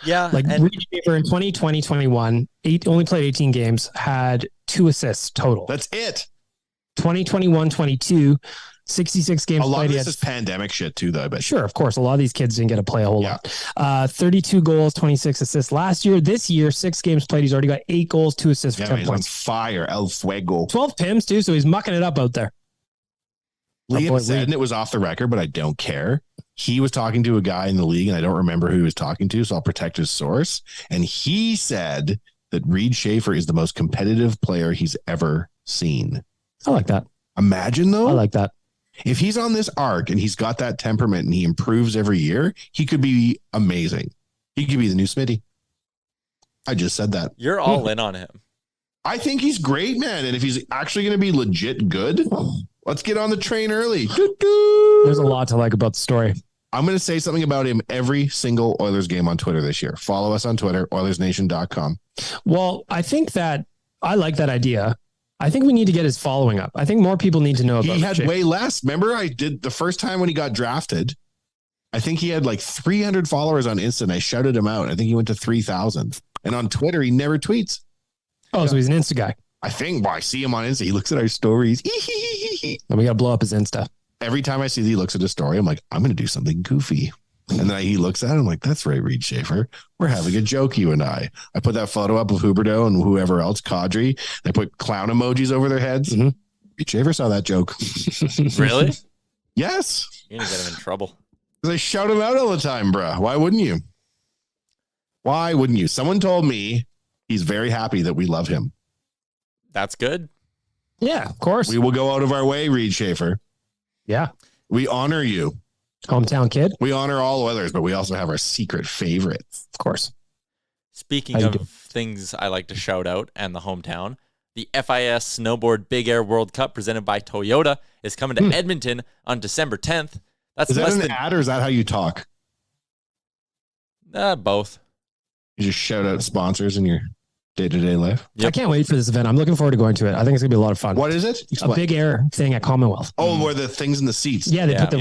Yeah. Like Reed Schaefer in 2020-21, only played 18 games, had 2 assists total. That's it. 2021-22, 66 games played. A lot played. of this is pandemic shit too, though. But sure, of course. A lot of these kids didn't get to play a whole lot. 32 goals, 26 assists last year. This year, 6 games played. He's already got 8 goals, 2 assists for 10 points. Fire, El Fuego. 12 PIMs too, so he's mucking it up out there. Liam said, and it was off the record, but I don't care. he was talking to a guy in the league, and I don't remember who he was talking to, so I'll protect his source. And he said that Reed Schaefer is the most competitive player he's ever seen. I like that. Imagine, though. I like that. If he's on this arc and he's got that temperament and he improves every year, he could be amazing. He could be the new Smitty. I just said that. You're all in on him. I think he's great, man. And if he's actually going to be legit good, let's get on the train early. There's a lot to like about the story. I'm going to say something about him every single Oilers game on Twitter this year. Follow us on Twitter, OilersNation.com. Well, I think that I like that idea. I think we need to get his following up. I think more people need to know about it. He had way less. Remember, I did the first time when he got drafted. I think he had like 300 followers on Insta. And I shouted him out. I think he went to 3,000. And on Twitter, he never tweets. Oh, so he's an Insta guy. I think, well, I see him on Insta. He looks at our stories. And we got to blow up his Insta. Every time I see that he looks at a story, I'm like, I'm going to do something goofy. And then he looks at it. I'm like, that's right, Reed Schaefer. We're having a joke, you and I. I put that photo up of Huberdeau and whoever else, Kadri. They put clown emojis over their heads. Mm-hmm. Reed Schaefer saw that joke. Really? Yes. You're going to get him in trouble. They shout him out all the time, bruh. Why wouldn't you? Why wouldn't you? Someone told me he's very happy that we love him. That's good. Yeah, of course. We will go out of our way, Reed Schaefer. Yeah. We honor you. Hometown kid. We honor all Oilers, but we also have our secret favorites. Of course. Speaking of things I like to shout out and the hometown, the FIS Snowboard Big Air World Cup presented by Toyota is coming to Edmonton on December 10th. That's is that an ad or is that how you talk? Both. You just shout out sponsors in your day-to-day life? Yep. I can't wait for this event. I'm looking forward to going to it. I think it's going to be a lot of fun. What is it? Explain. A big air thing at Commonwealth. Oh, where the things in the seats. Yeah, they put them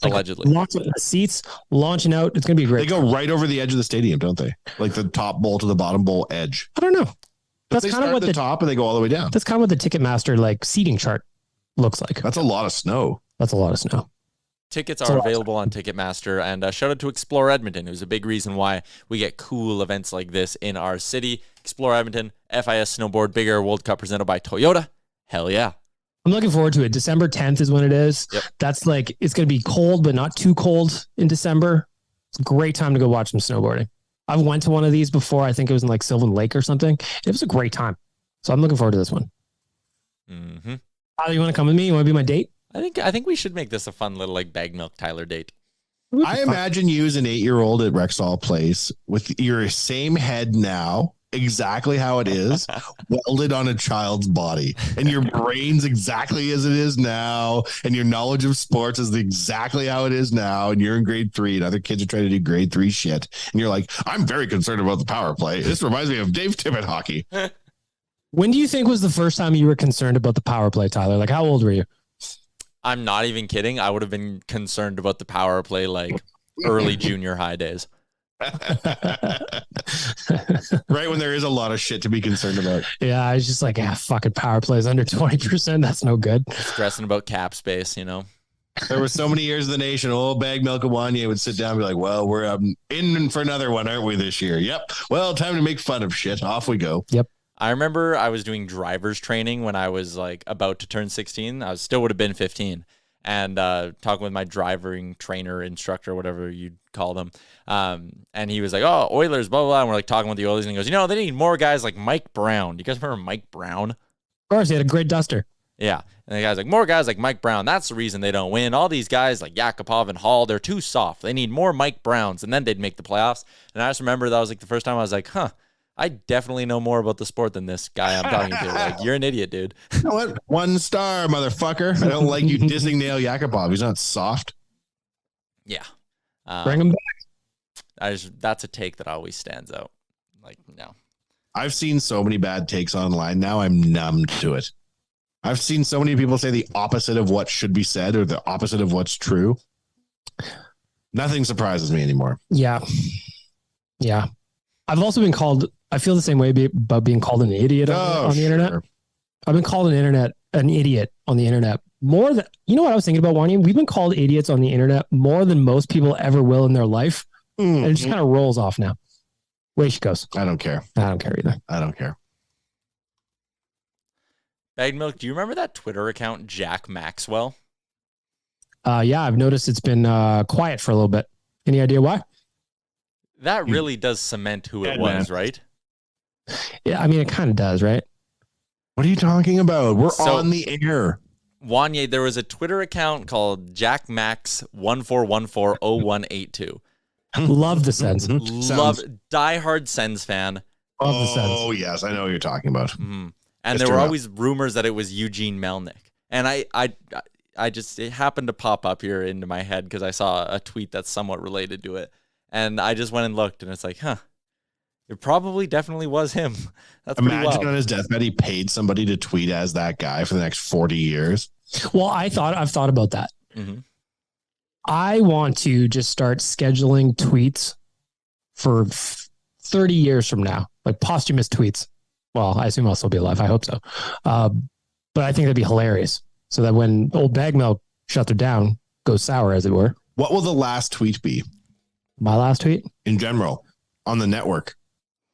allegedly. Launching the seats, launching out. It's going to be great. They go right over the edge of the stadium, don't they? Like the top bowl to the bottom bowl edge. I don't know. That's kind of what the top and they go all the way down. That's kind of what the Ticketmaster like seating chart looks like. That's a lot of snow. That's a lot of snow. Tickets are available on Ticketmaster, and shout out to Explore Edmonton, who's a big reason why we get cool events like this in our city. Explore Edmonton, FIS Snowboard Big Air World Cup presented by Toyota. Hell yeah. I'm looking forward to it. December 10th is when it is. Yep. That's like, it's going to be cold, but not too cold in December. It's a great time to go watch some snowboarding. I've went to one of these before. I think it was in like Sylvan Lake or something. It was a great time. So I'm looking forward to this one. Mm-hmm. You want to come with me? You want to be my date? I think we should make this a fun little like bag milk Tyler date. I imagine you as an 8-year-old at Rexall Place with your same head now, exactly how it is, welded on a child's body, and your brain's exactly as it is now, and your knowledge of sports is exactly how it is now, and you're in grade 3, and other kids are trying to do grade 3 shit, and you're like, I'm very concerned about the power play. This reminds me of Dave Tippett hockey. When do you think was the first time you were concerned about the power play, Tyler? Like, how old were you? I'm not even kidding. I would have been concerned about the power play like early junior high days. Right when there is a lot of shit to be concerned about. Yeah, I was just like, fucking power plays under 20%. That's no good. Stressing about cap space, you know. There were so many years in the nation. Old Bag Milk Awanye would sit down and be like, well, we're in for another one, aren't we, this year? Yep. Well, time to make fun of shit. Off we go. Yep. I remember I was doing driver's training when I was like about to turn 16. I still would have been 15, and talking with my driving trainer, instructor, whatever you'd call them. And he was like, oh, Oilers, blah, blah, blah. And we're like talking with the Oilers, and he goes, they need more guys like Mike Brown. Do you guys remember Mike Brown? Of course, he had a great duster. Yeah. And the guy's like, more guys like Mike Brown. That's the reason they don't win. All these guys like Yakupov and Hall, they're too soft. They need more Mike Browns, and then they'd make the playoffs. And I just remember that was like the first time I was like, I definitely know more about the sport than this guy I'm talking to. Like, you're an idiot, dude. You know what? 1 star, motherfucker. I don't like you dissing Nail Yakupov. He's not soft. Yeah. Bring him back. That's a take that always stands out. Like, no. I've seen so many bad takes online. Now I'm numb to it. I've seen so many people say the opposite of what should be said or the opposite of what's true. Nothing surprises me anymore. Yeah. Yeah. I've also been called, I feel the same way about being called an idiot on the internet. I've been called an idiot on the internet more than, you know what I was thinking about, Wanya? We've been called idiots on the internet more than most people ever will in their life. And it just kind of rolls off now. Way she goes. I don't care. I don't care either. I don't care. Bag Milk, do you remember that Twitter account, Jack Maxwell? Yeah, I've noticed it's been quiet for a little bit. Any idea why? That really does cement who it was, right? Yeah, I mean, it kind of does, right? What are you talking about? We're So- on the air. Wanye, there was a Twitter account called JackMax14140182. Love the sense. Love diehard Sens fan. Love the sense. Oh, yes. I know what you're talking about. Mhm. And Just there were turn up. always rumors that it was Eugene Melnick. And I just, it happened to pop up here into my head because I saw a tweet that's somewhat related to it. And I just went and looked and it's like, it probably definitely was him. That's pretty Imagine wild. on his deathbed, he paid somebody to tweet as that guy for the next 40 years. Well, I've thought about that. Mhm. I want to just start scheduling tweets for 30 years from now, like posthumous tweets. Well, I assume I'll still be alive. I hope so. But I think that'd be hilarious. So that when old bag milk shuts her down, goes sour, as it were. What will the last tweet be My last tweet? in general on the network?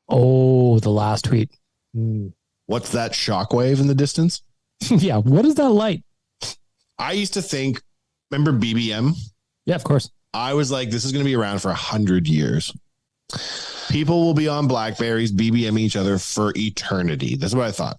Oh, the last tweet. Hmm. What's that shockwave in the distance? Yeah. What is that light? I used to think, remember BBM? Yeah, of course. I was like, this is going to be around for 100 years. People will be on Blackberries, BBM each other for eternity. That's what I thought.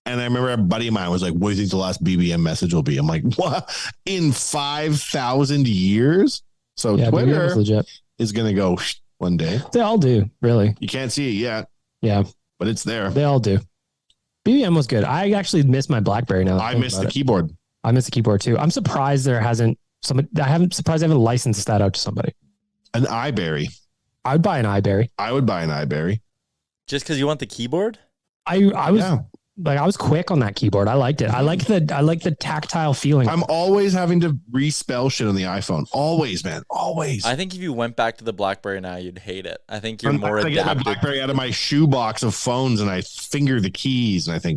And I remember a buddy of mine was like, what do you think the last BBM message will be? I'm like, what? In 5,000 years? So Yeah, BBM Twitter is legit. is going to go one day. They all do, really. You can't see it yet, Yeah, but it's there. they all do. BBM was good. I actually miss my BlackBerry now. that I think missed about the it. keyboard. I miss the keyboard too. I'm surprised there hasn't somebody. Surprised I haven't licensed that out to somebody. An iBerry. I'd buy an iBerry. I would buy an iBerry. Just because you want the keyboard? I was Yeah. like I was quick on that keyboard. I liked it. I like the tactile feeling. I'm always having to respell shit on the iPhone. Always, man. Always. I think if you went back to the BlackBerry now, you'd hate it. I think you're Sometimes more I get my adapted. BlackBerry out of my shoebox of phones and I finger the keys and I think,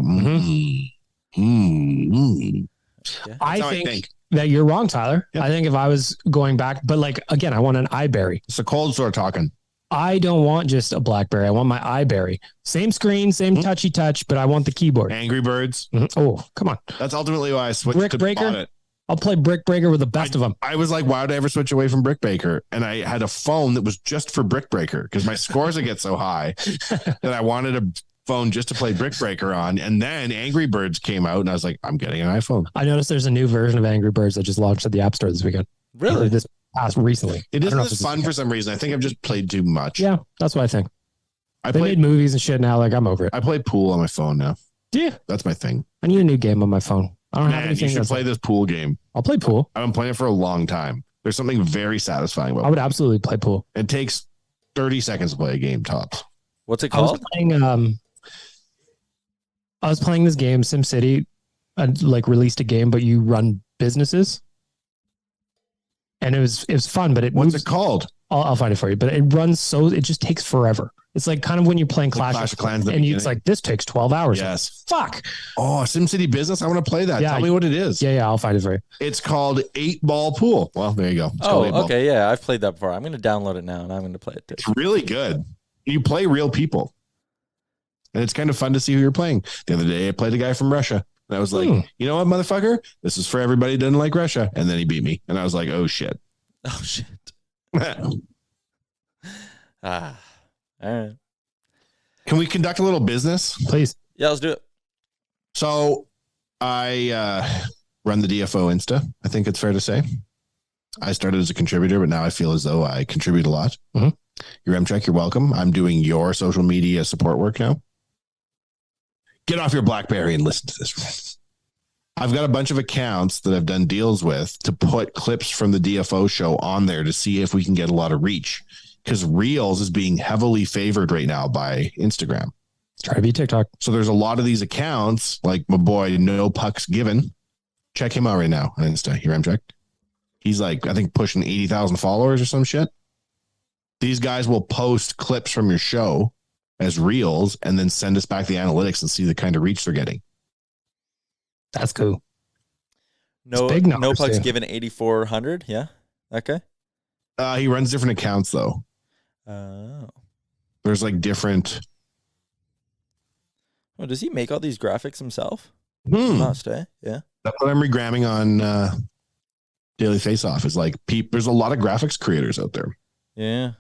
I how I think, think. that you're wrong, Tyler. Yep. I think if I was going back, but like again, I want an iBerry. It's the cold sore talking. I don't want just a BlackBerry. I want my iBerry. Same screen, same touchy touch, but I want the keyboard. Angry Birds. Mhm. Oh, come on. That's ultimately why I switched Brick to Breaker? bought it. I'll play Brick Breaker with the best of them. I was like, why would I ever switch away from Brick Breaker? And I had a phone that was just for Brick Breaker because my scores would get so high that I wanted a phone just to play Brick Breaker on. And then Angry Birds came out and I was like, I'm getting an iPhone. I noticed there's a new version of Angry Birds that just launched at the App Store this weekend. Really? Or this past recently. It I don't know isn't if as fun for some reason. I think I've just played too much. Yeah, that's what I think. I They made movies and shit now. Like I'm over it. I play pool on my phone now. Yeah, That's my thing. I need a new game on my phone. I don't have Man, you anything. should That's play this pool game. I'll play pool. I've been playing it for a long time. There's something very satisfying about I it. would absolutely play pool. It takes 30 seconds to play a game tops. What's it I was called? playing. I was playing this game, SimCity, and like released a game, but you run businesses, and it was fun. But it What's moves. it called? I'll find it for you. But it runs so it just takes forever. It's like kind of when you're playing Like Clash, of Clans in the and it's beginning. like this takes 12 hours. Yes. Fuck. Oh, SimCity Business. I want to play that. Yeah. Tell me what it is. Yeah, I'll find it for you. It's called 8-Ball Pool. Well, there you go. It's called 8-Ball. Okay. Yeah, I've played that before. I'm going to download it now and I'm going to play it too. It's really good. You play real people. And it's kind of fun to see who you're playing. The other day, I played a guy from Russia. And I was like, you know what, motherfucker? This is for everybody who doesn't like Russia. And then he beat me. And I was like, oh, shit. Oh, shit. All right. Can we conduct a little business? Please. Yeah, let's do it. So I run the DFO Insta. I think it's fair to say. I started as a contributor, but now I feel as though I contribute a lot. Mhm. Your M-Check, you're welcome. I'm doing your social media support work now. Get off your BlackBerry and listen to this. I've got a bunch of accounts that I've done deals with to put clips from the DFO show on there to see if we can get a lot of reach. Because Reels is being heavily favored right now by Instagram. Try to be TikTok. So there's a lot of these accounts, like my boy No Pucks Given. Check him out right now on Insta. Your M-Check. He's like, I think pushing 80,000 followers or some shit. These guys will post clips from your show as reels and then send us back the analytics and see the kind of reach they're getting. That's cool. No, big no numbers, pucks too. given 8,400. Yeah. Okay. He runs different accounts though. Oh. There's like different. Oh, does he make all these graphics himself? Hmm. Must, eh? Yeah. That's what I'm regramming on Daily Face Off is like, there's a lot of graphics creators out there. Yeah.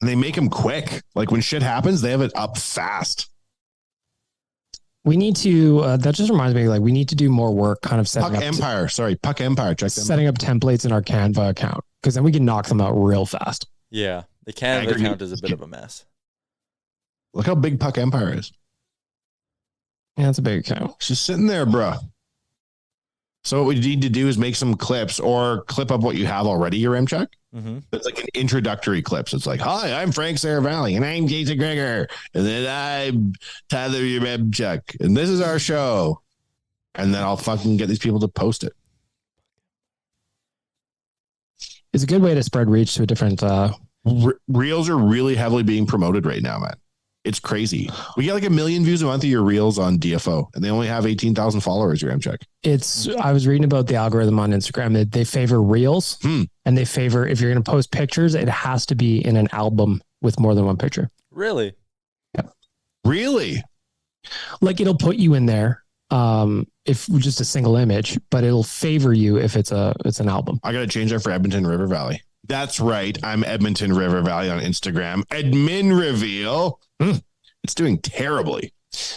And they make them quick. Like when shit happens, they have it up fast. We need to, that just reminds me, like we need to do more work kind of setting Puck up, Empire. Sorry, Puck Empire. Check them. setting up templates in our Canva account, because then we can knock them out real fast. Yeah. The Canva account is a bit of a mess. Look how big Puck Empire is. Yeah, it's a big account. It's just sitting there, bro. So what we need to do is make some clips or clip up what you have already, your Remcheck. Mm-hmm. It's like an introductory clip. So it's like, hi, I'm Frank Saravalli, and I'm Jason Greger, and then I'm Tyler your Remcheck, and this is our show. And then I'll fucking get these people to post it. It's a good way to spread reach to a different. Reels are really heavily being promoted right now, man. It's crazy. We get like 1 million views a month of your reels on DFO, and they only have 18,000 followers, your Remcheck. I was reading about the algorithm on Instagram that they favor reels, and they favor, if you're going to post pictures, it has to be in an album with more than one picture. Really? Yep. Really? Like it'll put you in there if just a single image, but it'll favor you if it's an album. I got to change that for Edmonton River Valley. That's right. I'm Edmonton River Valley on Instagram. Admin reveal. It's doing terribly.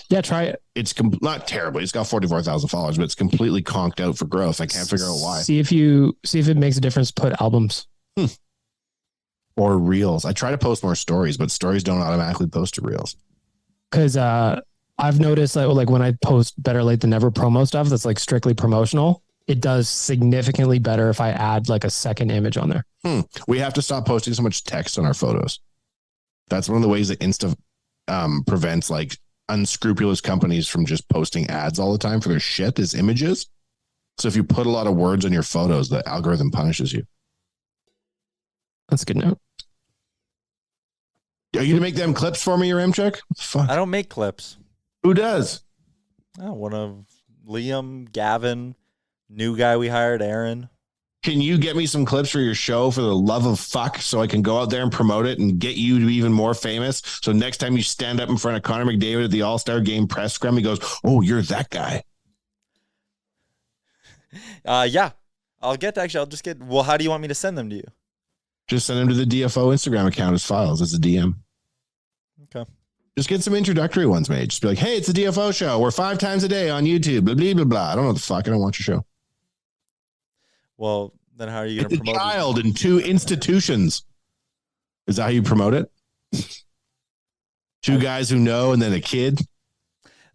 Yeah, try it. It's not terribly. It's got 44,000 followers, but it's completely conked out for growth. I can't figure out why. See if it makes a difference. Put albums or reels. I try to post more stories, but stories don't automatically post to reels. Because I've noticed that like when I post Better Late Than Never promo stuff that's like strictly promotional, it does significantly better if I add like a second image on there. We have to stop posting so much text on our photos. That's one of the ways that Insta prevents like unscrupulous companies from just posting ads all the time for their shit is images. So if you put a lot of words on your photos, the algorithm punishes you. That's a good note. Are you gonna make them clips for me, your Remcheck? Fuck. I don't make clips. Who does? Oh, one of Liam, Gavin, new guy we hired, Aaron. Can you get me some clips for your show for the love of fuck so I can go out there and promote it and get you to be even more famous? So next time you stand up in front of Connor McDavid at the All-Star Game press scrum, he goes, oh, you're that guy. Yeah. I'll just get, well, how do you want me to send them to you? Just send them to the DFO Instagram account as files, as a DM. Okay. Just get some introductory ones made. Just be like, hey, it's the DFO show. We're 5 times a day on YouTube. Blah, blah, blah, blah. I don't know what the fuck. I don't want your show. Well, then how are you going to promote a child in 2 institutions? Is that how you promote it? 2 guys who know and then a kid?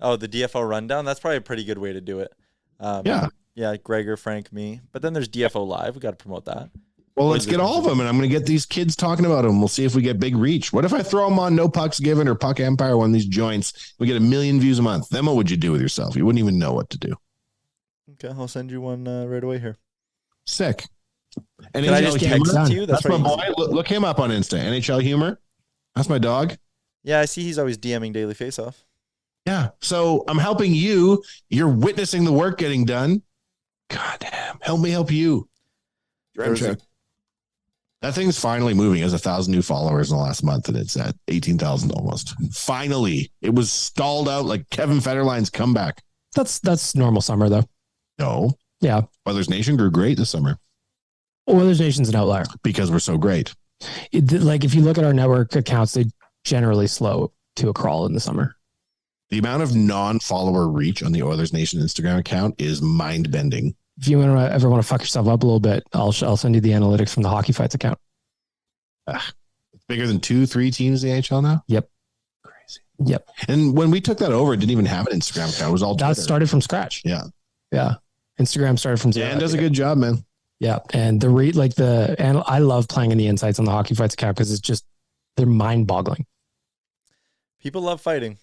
Oh, the DFO rundown? That's probably a pretty good way to do it. Yeah. Yeah, Gregor, Frank, me. But then there's DFO Live. We got to promote that. Well, let's get all of them, and I'm going to get these kids talking about them. We'll see if we get big reach. What if I throw them on No Pucks Given or Puck Empire, one of these joints? We get 1 million views a month. Then what would you do with yourself? You wouldn't even know what to do. Okay, I'll send you one right away here. Sick. And I just text it to you? That's my boy. Look him up on Insta. NHL Humor. That's my dog. Yeah, I see he's always DMing Daily Faceoff. Yeah. So I'm helping you. You're witnessing the work getting done. God damn. Help me help you. That thing's finally moving. It has 1,000 new followers in the last month, and it's at 18,000 almost. Finally. It was stalled out like Kevin Federline's comeback. That's normal summer though. No. Yeah. Oilers Nation grew great this summer. Oilers Nation's an outlier. Because we're so great. Like if you look at our network accounts, they generally slow to a crawl in the summer. The amount of non-follower reach on the Oilers Nation Instagram account is mind-bending. If you ever want to fuck yourself up a little bit, I'll send you the analytics from the Hockey Fights account. It's bigger than 2-3 teams in the NHL now? Yep. Crazy. Yep. And when we took that over, it didn't even have an Instagram account. It was all Twitter. That started from scratch. Yeah. Yeah. Instagram started from zero. Dan does a good job, man. Yeah. And I love playing in the insights on the Hockey Fights account because they're mind-boggling. People love fighting.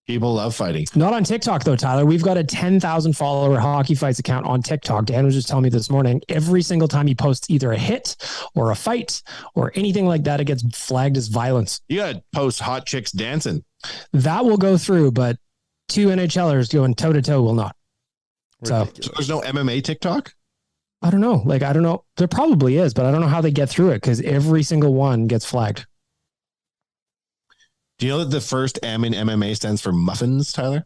People love fighting. Not on TikTok, though, Tyler. We've got a 10,000 follower Hockey Fights account on TikTok. Dan was just telling me this morning, every single time he posts either a hit or a fight or anything like that, it gets flagged as violence. You got to post hot chicks dancing. That will go through, but 2 NHLers going toe-to-toe will not. So there's no MMA TikTok? I don't know. I don't know. There probably is, but I don't know how they get through it because every single one gets flagged. Do you know that the first M in MMA stands for muffins, Tyler?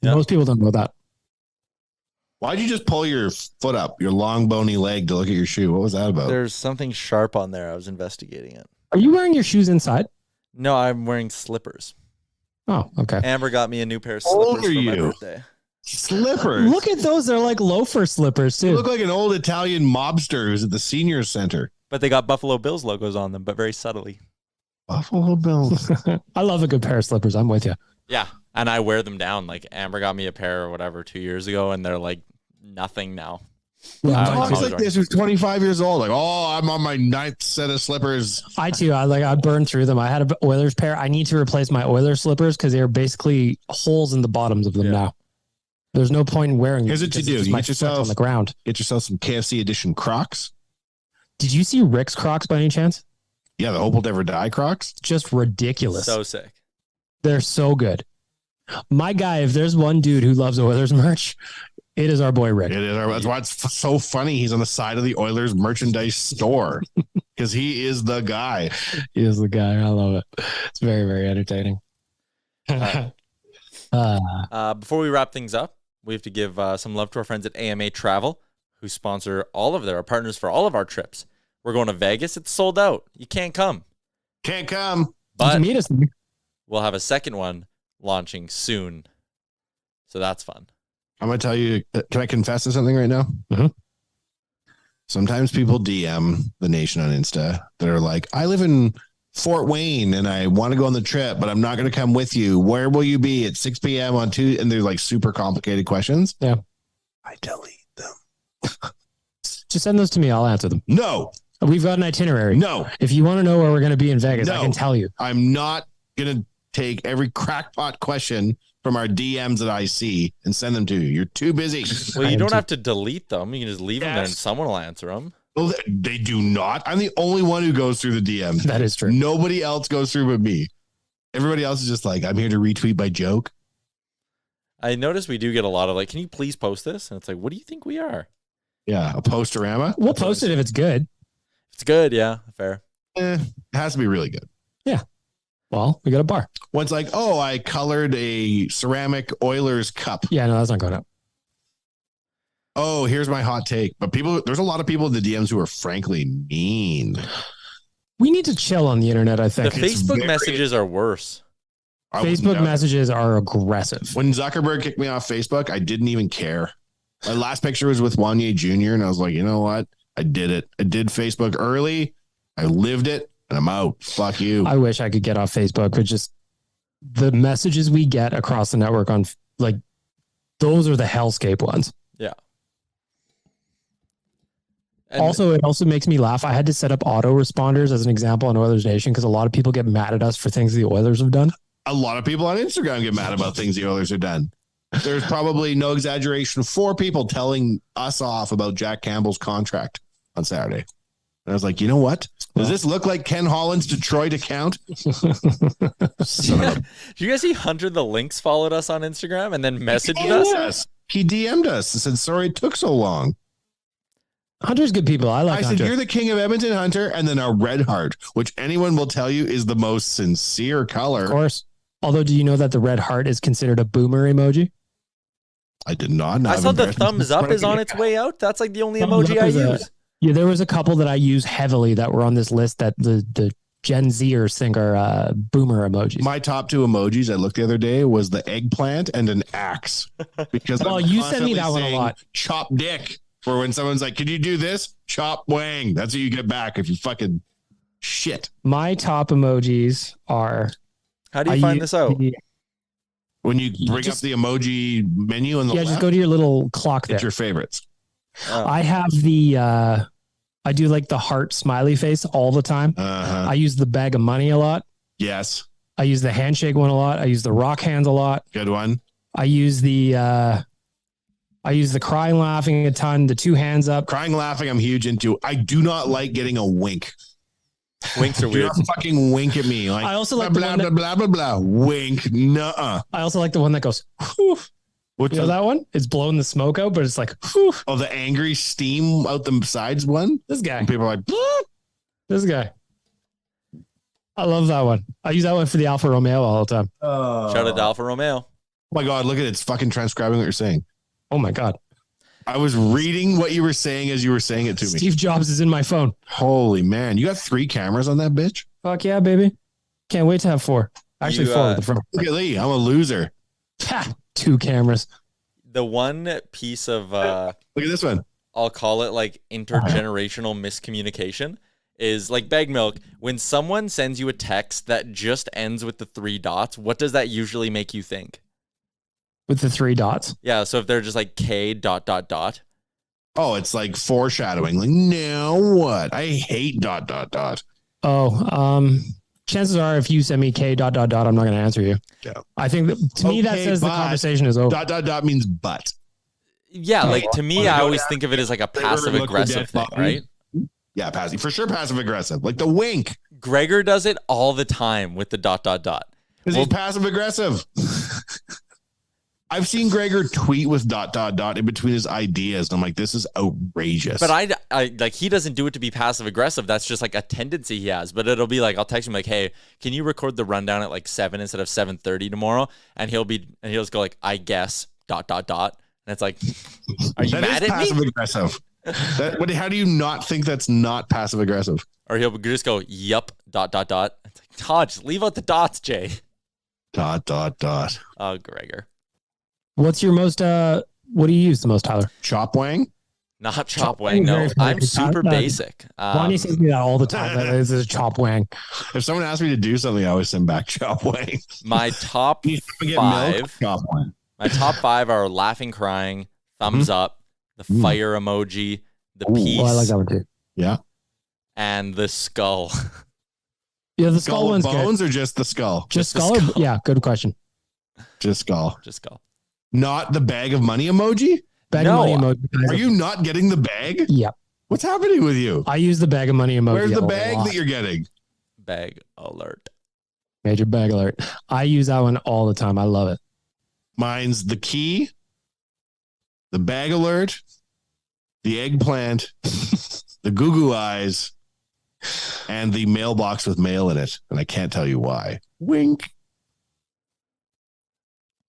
Yeah. Most people don't know that. Why'd you just pull your foot up, your long bony leg, to look at your shoe? What was that about? There's something sharp on there. I was investigating it. Are you wearing your shoes inside? No, I'm wearing slippers. Oh, okay. Amber got me a new pair of How old slippers are for my you? birthday. Slippers. Look at those. They're like loafer slippers, You too. look like an old Italian mobster who's at the senior center. But they got Buffalo Bills logos on them, but very subtly. Buffalo Bills. I love a good pair of slippers. I'm with you. Yeah. And I wear them down. Like Amber got me a pair or whatever 2 years ago, and they're like nothing now. Yeah, I Talks always like this who's 25 years old. Like, oh, I'm on my 9th set of slippers. I too. I burned through them. I had an Oilers pair. I need to replace my Oilers slippers because they're basically holes in the bottoms of them now. There's no point in wearing them. Here's what you because do. it's You my get foot yourself- on the ground. Get yourself some KFC edition Crocs. Did you see Rick's Crocs by any chance? Yeah, the Hope Will Never Die Crocs. Just ridiculous. So sick. They're so good. My guy, if there's one dude who loves Oilers merch, it is our boy Rick. It is. That's why it's so funny. He's on the side of the Oilers merchandise store because he is the guy. He is the guy. I love it. It's very, very entertaining. Before we wrap things up, we have to give some love to our friends at AMA Travel, who sponsor all of their partners for all of our trips. We're going to Vegas. It's sold out. You can't come. Can't come. You But can meet us. we'll have a second one launching soon. So that's fun. I'm going to tell you, can I confess to something right now? Mhm. Sometimes people DM the nation on Insta that are like, I live in Fort Wayne and I want to go on the trip, but I'm not going to come with you. Where will you be at 6 p.m. on Tuesday? And they're like super complicated questions. Yeah. I delete them. Just send those to me. I'll answer them. No, We've got an itinerary. no, If you want to know where we're going to be in Vegas, I No. can tell you. I'm not going to take every crackpot question from our DMs that I see and send them to you. You're too busy. Well, I you am don't too. have to delete them. You can just leave them there and Yes. someone will answer them. Well, they do not. I'm the only one who goes through the DMs. That is true. Nobody else goes through but me. Everybody else is just like, I'm here to retweet my joke. I noticed we do get a lot of like, can you please post this? And it's like, what do you think we are? Yeah, a posterama. We'll post it if it's good. It's good. Yeah, fair. It has to be really good. Well, we got a bar. One's like, oh, I colored a ceramic Oilers cup. Yeah, no, that's not going up. Oh, here's my hot take. But there's a lot of people in the DMs who are frankly mean. We need to chill on the internet, I The think. It's Facebook very- messages are worse. I would Facebook never- messages are aggressive. When Zuckerberg kicked me off Facebook, I didn't even care. My last picture was with Wanye Jr., and I was like, you know what? I did it. I did Facebook early. I lived it, and I'm out. Fuck you. I wish I could get off Facebook, but just the messages we get across the network on like those are the hellscape ones. And Also, it also makes me laugh. I had to set up auto responders as an example on Oilers Nation because a lot of people get mad at us for things the Oilers have done. A lot of people on Instagram get mad about things the Oilers are done. There's probably no exaggeration 4 people telling us off about Jack Campbell's contract on Saturday. And I was like, you know what? Does this look like Ken Holland's Detroit account? Son of a- did you guys see Hunter the Lynx followed us on Instagram and then messaged us? Yes. He DM'd us and said, sorry it took so long. Hunter's good people. I like I said, Hunter. you're the king of Edmonton, Hunter, and then a red heart, which anyone will tell you is the most sincere color. Of course. Although, do you know that the red heart is considered a boomer emoji? I did not. I saw the thumbs up is on its way out. That's like the only Thumbs emoji up I is a- use. Yeah, there was a couple that I use heavily that were on this list that the Gen Zers think are boomer emojis. My top 2 emojis I looked the other day was the eggplant and an axe. Because Well, I'm you send me constantly that one a saying, lot. Chop dick. For when someone's like, could you do this? Chop wang. That's what you get back if you fucking shit. My top emojis are. How do you find this out? When you bring Just- up the emoji menu on the left, Just go to your little clock there. it's your favorites. Oh. I have the. I do like the heart smiley face all the time. Uh-huh. I use the bag of money a lot. Yes. I use the handshake one a lot. I use the rock hands a lot. Good one. I use the crying laughing a ton. The 2 hands up. Crying, laughing, I'm huge into. I do not like getting a wink. Winks are Do weird. not fucking wink at me. Like, I also blah, like the blah, one blah, that, blah, blah, blah. Wink. Nuh-uh. I also like the one that goes. Whew. What's You know that one? It's blowing the smoke out, but it's like, whew, Oh, the angry steam out the sides one? this guy, And people are like, this guy. I love that one. I use that one for the Alfa Romeo all the time. oh Shout out to Alfa Romeo. my God, look at it. It's fucking transcribing what you're saying. Oh my God. I was reading what you were saying as you were saying it to me. Steve Jobs is in my phone. Holy man, you got 3 cameras on that bitch? Fuck yeah, baby. Can't wait to have 4. Actually, 4 with the front. Look at Lee. I'm a loser. Ha, 2 cameras. The one piece of Look at this one. I'll call it like intergenerational miscommunication is like Bag Milk. When someone sends you a text that just ends with the 3 dots, what does that usually make you think? With the 3 dots? Yeah, so if they're just like K ... Oh, it's like foreshadowing. Like, now what? I hate ... Oh, chances are if you send me K ... I'm not going to answer you. Yeah. I think that, to me that says the conversation is over. ... means but. Yeah, like to me, I always think of it as like a passive aggressive thing, right? Yeah, passive for sure. Passive aggressive, like the wink. Gregor does it all the time with the ... Because he's passive aggressive. I've seen Gregor tweet with ... in between his ideas. And I'm like, this is outrageous. But I like he doesn't do it to be passive aggressive. That's just like a tendency he has. But it'll be like I'll text him like, hey, can you record the rundown at like 7 instead of 7:30 tomorrow? And he'll just go like, I guess ... And it's like, are you mad at passive me? Aggressive. How do you not think that's not passive aggressive? Or he'll just go, yup ... It's like, Todd, just leave out the dots, Jay. ... Oh, Gregor. What's your most, what do you use the most, Tyler? Chop wang? Not chop wang, no. I'm super basic. Bonnie says me that all the time. This is chop wang. If someone asks me to do something, I always send back chop wang. My top 5. Chop wang. My top 5 are laughing, crying, thumbs up, the fire emoji, the peace. Oh, I like that one too. Yeah. And the skull. Yeah, the skull one's bones good. or just the skull? Just skull? Yeah, good question. Just skull. Just skull. Not the bag of money emoji? Bag of money emoji. Are you not getting the bag? Yep. What's happening with you? I use the bag of money emoji. Where's the bag that you're getting? Bag alert. Major bag alert. I use that one all the time. I love it. Mine's the key, the bag alert, the eggplant, the goo eyes, and the mailbox with mail in it. And I can't tell you why. Wink.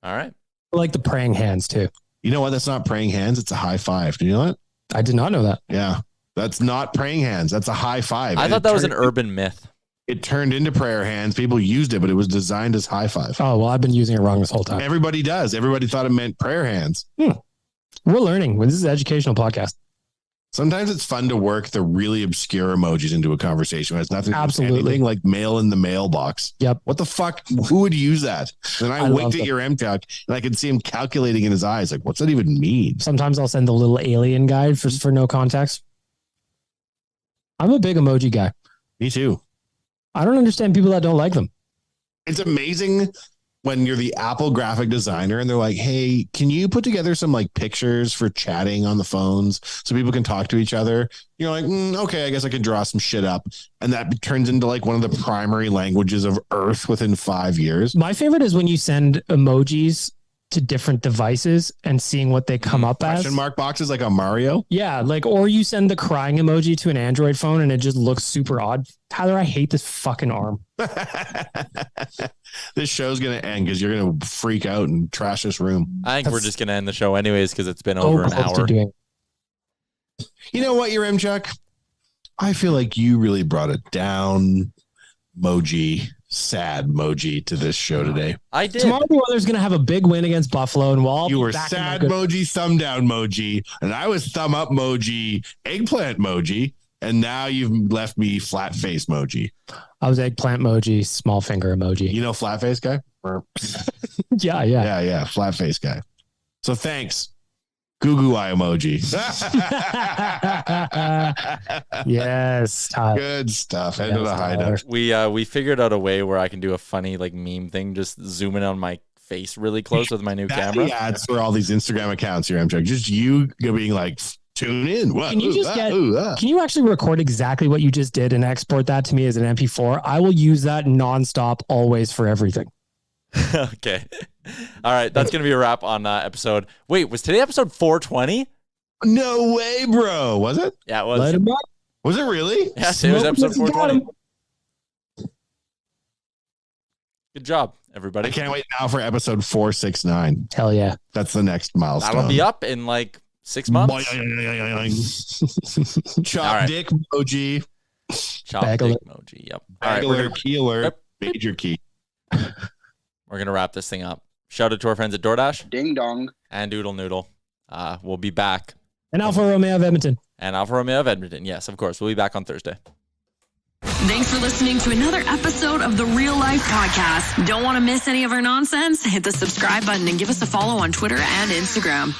All right. I like the praying hands too. You know what? That's not praying hands. It's a high five. Do you know that? I did not know that. Yeah. That's not praying hands. That's a high five. I thought that was an urban myth. It turned into prayer hands. People used it, but it was designed as high five. Oh, well, I've been using it wrong this whole time. Everybody does. Everybody thought it meant prayer hands. We're learning. This is an educational podcast. Sometimes it's fun to work the really obscure emojis into a conversation. It's nothing. Absolutely. Anything like mail in the mailbox. Yep. What the fuck? Who would use that? And I winked at them. your MTAC and I could see him calculating in his eyes. Like, what's that even mean? Sometimes I'll send the little alien guide for no context. I'm a big emoji guy. Me too. I don't understand people that don't like them. It's amazing when you're the Apple graphic designer and they're like, hey, can you put together some like pictures for chatting on the phones so people can talk to each other? You're like, okay, I guess I can draw some shit up. And that turns into like one of the primary languages of Earth within 5 years. My favorite is when you send emojis to different devices and seeing what they come up as. Question mark boxes like on Mario. Yeah, like, or you send the crying emoji to an Android phone and it just looks super odd. Tyler, I hate this fucking arm. This show's going to end because you're going to freak out and trash this room. I think we're just going to end the show anyways because it's been over an hour. You know what, your Chuck? I feel like you really brought it down, sad Moji to this show today. I did. Tomorrow the Oilers going to have a big win against Buffalo, and you were sad Moji, thumb down Moji, and I was thumb up Moji, eggplant Moji, and now you've left me flat face Moji. I was eggplant Moji, small finger emoji. You know flat face guy? Yeah. Flat face guy. So thanks. Goo eye emoji. Yes. Good stuff. End of the hideout. We figured out a way where I can do a funny like meme thing, just zooming on my face really close with my new camera. Yeah, it's for all these Instagram accounts here. I'm trying. Just you being like, tune in. Can you can you actually record exactly what you just did and export that to me as an MP4? I will use that nonstop, always, for everything. Okay. All right. That's going to be a wrap on episode. Wait, was today episode 420? No way, bro. Was it? Yeah, it was. Let him up. Was it really? Yeah, today was episode 420. Good job, everybody. I can't wait now for episode 469. Hell yeah. That's the next milestone. That'll be up in like 6 months. Chop All right. dick emoji. Chop Bag dick alert. emoji. Yep. All Bag right, alert, key alert, Yep. major key. we're gonna wrap this thing up. Shout out to our friends at DoorDash Ding dong. and Doodle Noodle. We'll be back. And Alfa Romeo of Edmonton. And Alfa Romeo of Edmonton. Yes, of course. We'll be back on Thursday. Thanks for listening to another episode of the Real Life Podcast. Don't want to miss any of our nonsense? Hit the subscribe button and give us a follow on Twitter and Instagram.